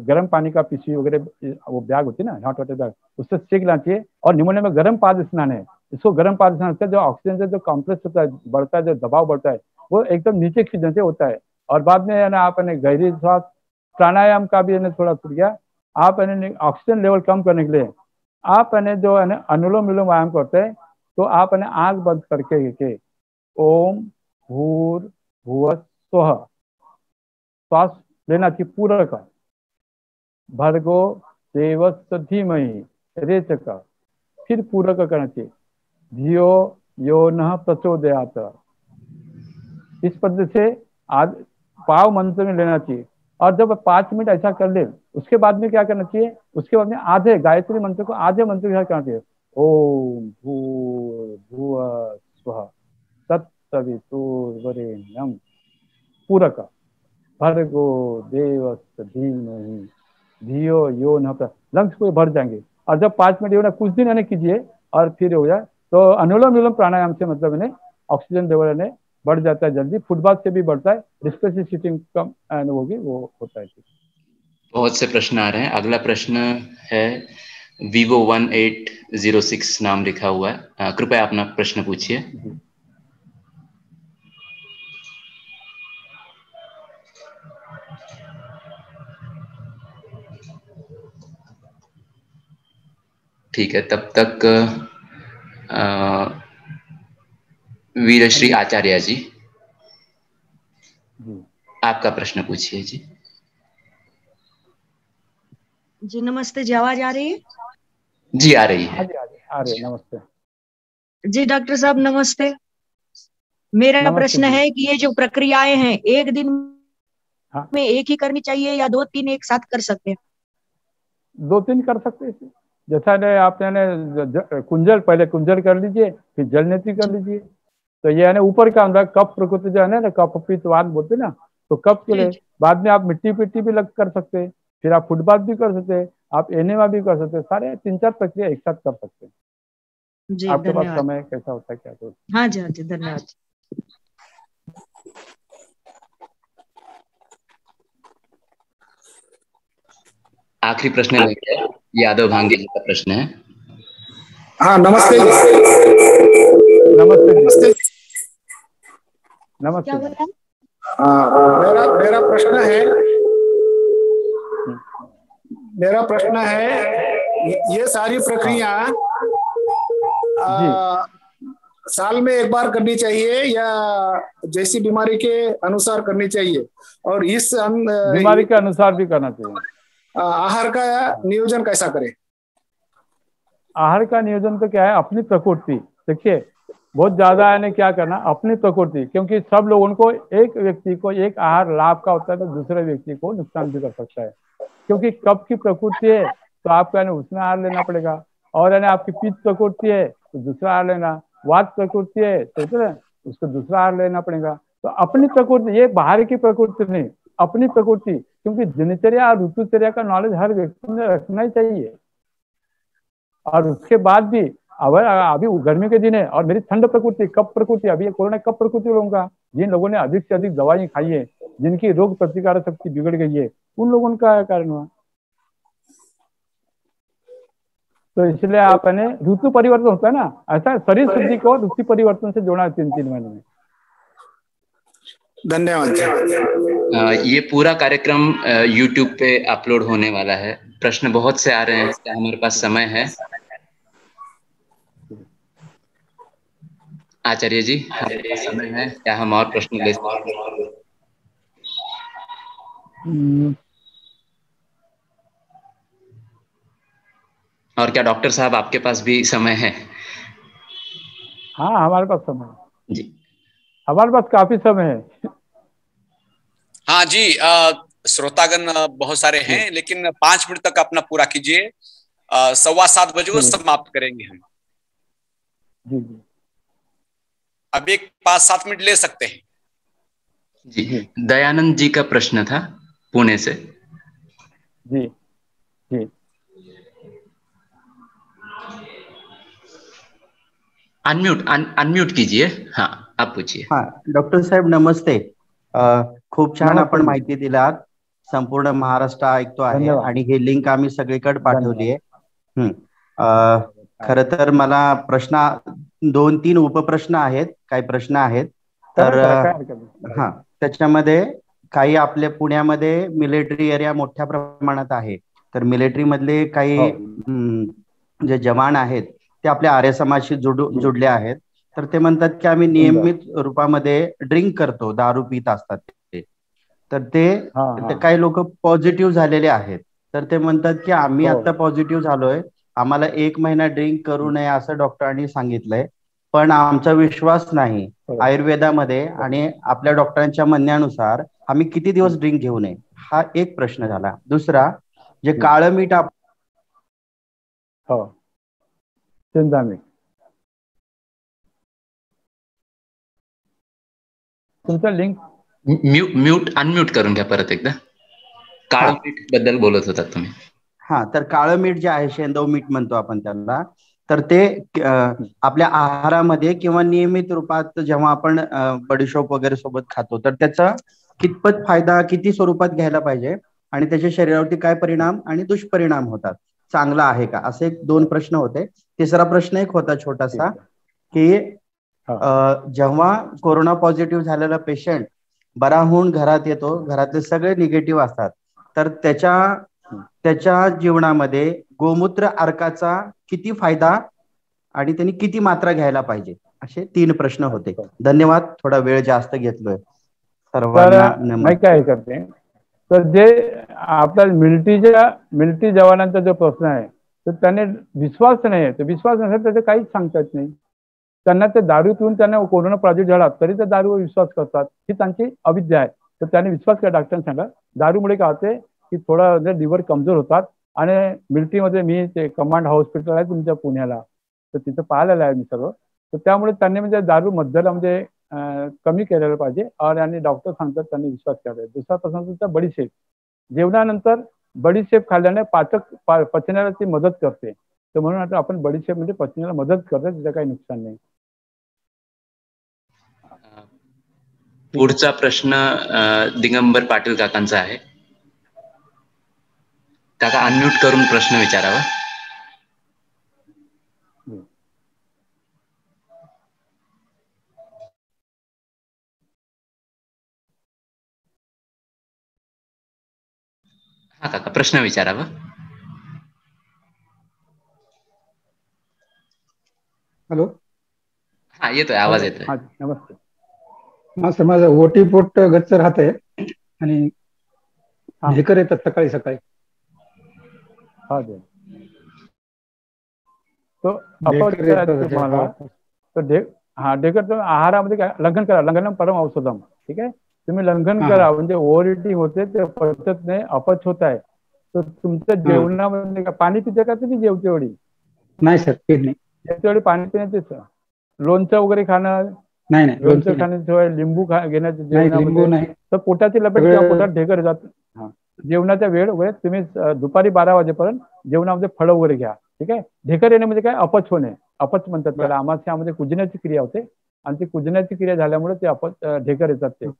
गर्म पानी का पीसी वगैरह, वो बैग होती है ना, हॉट वाटर बैग, उससे सेक लेना चाहिए। और निमोनिया में गर्म पानी स्नान है, इसको गर्म पानी स्नान से जो ऑक्सीजन से जो कॉम्प्रेस होता है, बढ़ता है, जो दबाव बढ़ता है, वो एकदम नीचे खींचने से होता है। और बाद में ना आप गहरी श्वास प्राणायाम का भी थोड़ा छूट गया। आप ऑक्सीजन लेवल कम करने के लिए आप जो अनुलोम विलोम व्यायाम करते हैं, तो आप आंख बंद करके ओम भूर्भुवः स्वः श्वास लेना चाहिए पूरा का, भर्गो देवस्य धीमहि रेचक, फिर पूरा का करना चाहिए, धियो यो नः प्रचोदयात्। इस पद्धति से आज पाव मंत्र में लेना चाहिए। और जब 5 मिनट ऐसा कर ले, उसके बाद में क्या करना चाहिए, उसके बाद में आधे गायत्री मंत्र को आधे मंत्र के साथ करना चाहिए, ओम भूर्भुवः स्वः तत्सवितुर्वरेण्यं पूरक भर्गो देवस्य धीमहि धियो यो नः प्रचोदयात्। लंग्स को भर जाएंगे। और जब 5 मिनट कुछ दिन कीजिए और फिर हो जाए, तो अनुलोम विलोम प्राणायाम से मतलब ऑक्सीजन लेवल बढ़ जाता है जल्दी, फुटबॉल से भी बढ़ता है, रिस्पिरेटरी सिस्टम कम होगी, वो होता है।
बहुत से प्रश्न आ रहे हैं। अगला प्रश्न है, Vivo 1806 नाम लिखा हुआ है, कृपया अपना प्रश्न पूछिए। ठीक है, तब तक वीरश्री आचार्य जी, आपका प्रश्न पूछिए जी।
जी नमस्ते जी, आवाज आ रही है?
जी आ रही है।
आ रही है, नमस्ते
जी। डॉक्टर साहब नमस्ते। मेरा प्रश्न है कि ये जो प्रक्रियाएं हैं, एक दिन में एक ही करनी चाहिए या 2-3 एक साथ कर सकते हैं?
2-3 कर सकते हैं। जैसा आपने कुंजल, पहले कुंजल कर लीजिए, फिर जल नीति कर लीजिए। तो ये ऊपर का अंदर कप प्रकृति जो है ना, कप पित्तवात बोलते ना, तो कप के लिए बाद में आप मिट्टी पिट्टी भी लग कर सकते हैं, फिर आप फुटबाथ भी कर सकते हैं, आप एनेमा भी कर सकते हैं, सारे 3-4 प्रक्रिया एक साथ कर सकते हैं।
जी,
आपके पास समय कैसा होता है, क्या तो?
हाँ जी, हाँ जी, धन्यवाद।
आखिरी प्रश्न लेंगे, यादव भांगे जी का प्रश्न है।
हाँ नमस्ते
नमस्ते नमस्ते।
मेरा प्रश्न है ये सारी प्रक्रिया साल में एक बार करनी चाहिए या जैसी बीमारी के अनुसार करनी चाहिए? और इस
बीमारी के अनुसार भी करना चाहिए।
आहार का नियोजन कैसा करें?
आहार का नियोजन तो क्या है, अपनी प्रकृति। देखिए बहुत ज्यादा है क्या करना, अपनी प्रकृति, क्योंकि सब लोगों को, एक व्यक्ति को एक आहार लाभ का होता है तो दूसरे व्यक्ति को नुकसान भी कर सकता है। क्योंकि कफ की प्रकृति है तो आपको उसमें आहार लेना पड़ेगा, और आपकी पित्त प्रकृति है तो दूसरा आहार लेना, वात प्रकृति है तो उसको दूसरा आहार लेना पड़ेगा। तो अपनी प्रकृति, ये बाहर की प्रकृति नहीं, अपनी प्रकृति। क्योंकि दिनचर्या और ऋतुचर्या का नॉलेज हर व्यक्ति में रखना ही चाहिए। और उसके बाद भी अभी गर्मी के दिन है और मेरी ठंड प्रकृति, कफ प्रकृति, अभी कोरोना कफ प्रकृति लोगों का, जिन लोगों ने अधिक से अधिक दवाई खाई है, जिनकी रोग प्रतिकारक शक्ति बिगड़ गई है, उन लोगों का कारण हुआ। तो इसलिए आप ऋतु परिवर्तन होता है ना, ऐसा शरीर शुद्धि को ऋतु परिवर्तन से जोड़ा 3-3 महीने में।
धन्यवाद।
ये पूरा कार्यक्रम YouTube पे अपलोड होने वाला है। प्रश्न बहुत से आ रहे हैं, क्या हमारे पास समय है? आचार्य जी, हमारे पास समय है, क्या हम और प्रश्न ले सकते हैं? और क्या डॉक्टर साहब आपके पास भी समय है?
हाँ, हमारे पास समय है
जी,
हमारे पास काफी समय है।
हाँ जी, श्रोतागण बहुत सारे हैं, लेकिन 5 मिनट तक अपना पूरा कीजिए। 7:15 बजे को समाप्त करेंगे हम।
जी जी
अब एक 5-7 मिनट ले सकते हैं।
जी। दयानंद जी का प्रश्न था पुणे से।
जी जी
अनम्यूट कीजिए। हाँ, आप पूछिए।
हाँ डॉक्टर साहेब नमस्ते। खूप छान आपण माहिती दिलात, संपूर्ण महाराष्ट्र ऐकतो आहे आणि हे लिंक आम्ही सगळीकडे पाठवली आहे। खरं तर मला प्रश्न 2-3 उपप्रश्न आहेत, काही प्रश्न आहेत तर हा त्याच्यामध्ये काही आपल्या पुण्यामध्ये मिलिटरी एरिया मोठ्या प्रमाणात आहे, तर मिलिटरी मधले काही जे जवान आहेत ते आपल्या आर्य समाजाशी जुडले आहेत, तर ते म्हणतात की आम्ही नियमित रूपामध्ये ड्रिंक करतो, दारू पित असतात ते, तर ते काही लोक पॉझिटिव्ह झालेले आहेत, तर ते म्हणतात की आम्ही आता पॉझिटिव्ह झालोय, आम्हाला 1 महिना ड्रिंक करू नये असं डॉक्टरांनी सांगितलंय, पण आमचा विश्वास नाही आयुर्वेदामध्ये आणि आपल्या डॉक्टरांच्या म्हणण्यानुसार आम्ही किती दिवस ड्रिंक घेऊ नये, हा एक प्रश्न झाला। दुसरा, जे काळं मीठ
चिंतामीठ तुमचा लिंक
अनम्यूट करून घ्या परत एकदा। काळं मीठ बद्दल बोलत होतात तुम्ही।
हा, तर काळं मीठ जे आहे, शेंदव मीठ म्हणतो आपण त्याला, तर ते आपल्या आहारामध्ये किंवा नियमित रूपात जेव्हा आपण बडीशोप वगैरे सोबत खातो, तर त्याचा कितपत फायदा किती स्वरूपात घ्यायला पाहिजे आणि त्याच्या शरीरावरती काय परिणाम आणि दुष्परिणाम होतात, चांगला आहे का, असे 2 प्रश्न होते। तिसरा प्रश्न एक होता छोटासा की जेव्हा कोरोना पॉझिटिव्ह झालेला पेशंट बरा होऊन घरात येतो, घरातले सगळे निगेटिव्ह असतात, तर त्याच्या जीवनामध्ये गोमूत्र अर्काचा किती फायदा आणि त्यांनी किती मात्रा घ्यायला पाहिजे, असे 3 प्रश्न होते। धन्यवाद, थोडा वेळ जास्त घेतलोय सर्वांना।
नाही काय करते, तर जे आपल्या मिलिटरी जवानांचा जो प्रश्न आहे, तर त्याने विश्वास नाही आहे, विश्वास नसेल तर ते काहीच सांगता येत नाही। त्यांना ते दारू पिऊन त्यांना कोरोना पॉझिटिव्ह झाला तरी ते दारूवर विश्वास करतात, ही त्यांची अविद्या आहे। तर त्याने विश्वास केला, डॉक्टरांनी सांगा दारूमुळे काय होते की थोडा लिव्हर कमजोर होतात, आणि मिलिटरीमध्ये मी ते कमांड हॉस्पिटल आहे तुमच्या पुण्याला, तर तिथं पाहिलेलं आहे मी सर्व, तर त्यामुळे त्यांनी म्हणजे दारू मध्यला म्हणजे कमी केलेलं पाहिजे, आणि डॉक्टर सांगतात त्यांनी विश्वास केला। दुसरा प्रश्न तुमचा बडीशेप, जेवणानंतर बडीशेप खाल्ल्याने पचनाला ती मदत करते, तर म्हणून आता आपण बडीशेप म्हणजे पचनाला मदत करते, तिचं काही नुकसान नाही।
पुढचा प्रश्न दिगंबर पाटील काकांचा आहे। काका अनम्यूट करून प्रश्न विचारावा। हा काका, प्रश्न विचारावा।
हॅलो,
हा येतोय, आवाज येतोय।
नमस्ते।
सर, माझं ओटी पोट गच्च राहतंय आणि ढेकर येतात सकाळी सकाळी।
तो तुम्हाला ढेकर तुम्ही आहारामध्ये काय लंघन करा, लंघनम परम औषधम, ठीक आहे, तुम्ही लंघन करा, म्हणजे ओव्हर इटिंग होते, ते पचत नाही, अपच होत आहे, तर तुमच्या जेवणामध्ये पाणी पिते का तुम्ही जेवते वेळी?
नाही सर, पीत नाही।
जेवते वेळी पाणी पिण्याचे, लोणचं वगैरे खाणं
नाही,
लोणचं खाण्याशिवाय लिंबू घेण्याचे जेवणामध्ये, तर पोटाची लपेट किंवा पोटात ढेकर येतात। जेवणाच्या वेळ वगैरे तुम्ही दुपारी 12 वाजेपर्यंत जेवणामध्ये फळं वगैरे घ्या, ठीक आहे। ढेकर येणे म्हणजे काय, अपच होणे, अपच म्हणतात त्याला। आमाशयामध्ये कुजण्याची क्रिया होते, आणि ती कुजण्याची क्रिया झाल्यामुळे ते अपच ढेकर येतात ते,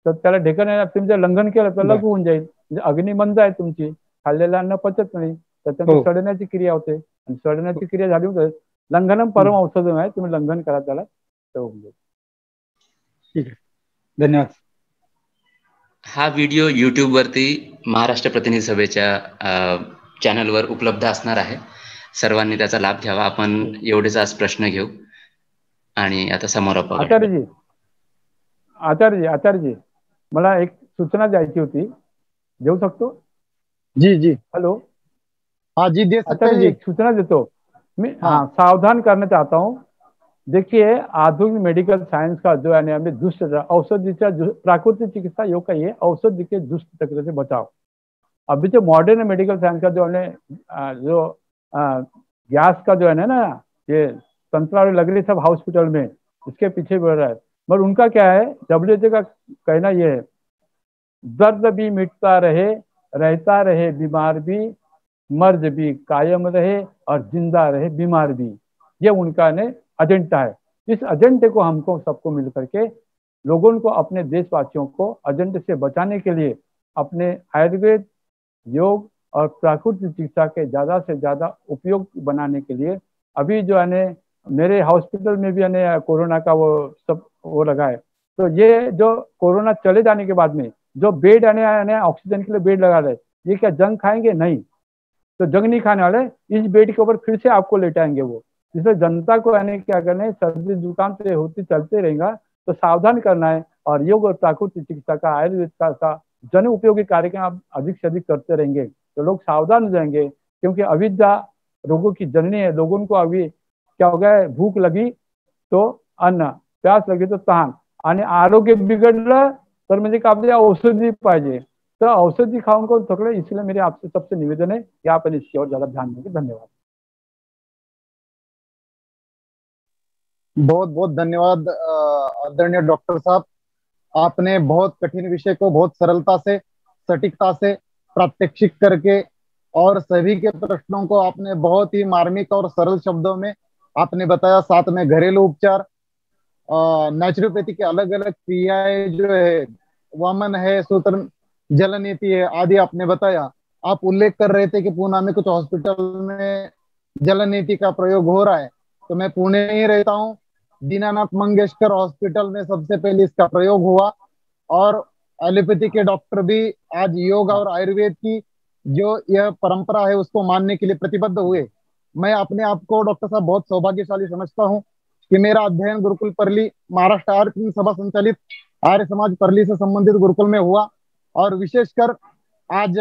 तर त्याला ढेकर येणार, तुम्ही जर लंघन केलं तर लघु होऊन जाईल, म्हणजे अग्निमंद आहे तुमची, खाल्लेलं अन्न पचत नाही, तर त्यामुळे सडण्याची क्रिया होते, आणि सडण्याची क्रिया झाली होते, लंघनम परम औषधम आहे, तुम्ही लंघन करा त्याला, तर होऊन जाईल।
ठीक आहे, धन्यवाद।
हा व्हिडिओ YouTube वरती महाराष्ट्र प्रतिनिधी सभेच्या चॅनलवर उपलब्ध असणार आहे. सर्वांनी त्याचा लाभ घ्यावा. आपण एवढेच आज प्रश्न घेऊ आणि आता समारोप.
आचार्यजी मला एक सूचना द्यायची होती, देऊ शकतो?
जी
हेलो,
हाँ जी दे सकते हैं जी।
एक सूचना देता हूँ मैं, हाँ सावधान करना चाहता हूँ। देखिए आधुनिक मेडिकल साइंस का जो है हमें दुष्ट औषधीच्या प्राकृतिक चिकित्सा योग का ये औषधि के दुष्ट चक्र से बचाओ। अभी जो मॉडर्न मेडिकल साइंस का जो हमने जो गैस का जो है ना ये संतरा लग रही सब हॉस्पिटल में, इसके पीछे बढ़ रहा है। मगर उनका क्या है, WHO का कहना ये है, दर्द भी मिटता रहे, रहता रहे बीमार भी, मर्ज भी कायम रहे और जिंदा रहे बीमार भी। ये उनका ने एजेंडा है। इस एजेंडे को हमको सबको मिल करके लोगों को, अपने देशवासियों को एजेंडे से बचाने के लिए अपने आयुर्वेद, योग और प्राकृतिक चिकित्सा के ज़्यादा से ज़्यादा उपयोग बनाने के लिए अभी जो है मेरे हॉस्पिटल में भी कोरोना का वो सब वो लगा है। तो ये जो कोरोना चले जाने के बाद में जो बेड ऑक्सीजन के लिए बेड लगा रहे, ये क्या जंग खाएंगे? नहीं, तो जंग नहीं खाने वाले, इस बेड के ऊपर फिर से आपको लेटाएंगे वो। इसलिए जनता को क्या करना है, सर्दी जुकाम से होती चलते रहेगा तो सावधान करना है और योग और प्राकृतिक चिकित्सा का, आयुर्वेद का जन उपयोगी कार्यक्रम आप अधिक से अधिक करते रहेंगे तो लोग सावधान हो जाएंगे। क्योंकि अविद्या रोगों की जननी है। लोगों को अभी क्या हो गया, भूक लगी तो अन्न, प्यास लगी तो तहान आणि आरोग्य बिघडलं तर म्हणजे का आपल्याला औषधी पाहिजे, तो औषधी खाऊन कोण थकले। इसलिए मेरे आपसे सबसे निवेदन है कि आप इसकी और ज्यादा ध्यान देंगे। धन्यवाद।
बहुत बहुत धन्यवाद आदरणीय डॉक्टर साहब, आपने बहुत कठिन विषय को बहुत सरलता से, सटीकता से प्रात्यक्षिक करके और सभी के प्रश्नों को आपने बहुत ही मार्मिक और सरल शब्दों में आपने बताया। साथ में घरेलू उपचार, नेचुरोपैथी के अलग अलग क्रियाएं जो है, वामन है, सूत्र जल नीति है आदि आपने बताया। आप उल्लेख कर रहे थे कि पुणे में कुछ हॉस्पिटल में जल नीति का प्रयोग हो रहा है, तो मैं पुणे ही रहता हूँ। दीनानाथ मंगेशकर हॉस्पिटल में सबसे पहले इसका प्रयोग हुआ और एलोपैथी के डॉक्टर भी आज योग और आयुर्वेद की जो यह परंपरा है उसको मानने के लिए प्रतिबद्ध हुए। मैं अपने आप को डॉक्टर साहब बहुत सौभाग्यशाली समझता हूँ कि मेरा अध्ययन गुरुकुल परली, महाराष्ट्र आर्य सभा संचालित आर्य समाज परली से संबंधित गुरुकुल में हुआ और विशेषकर आज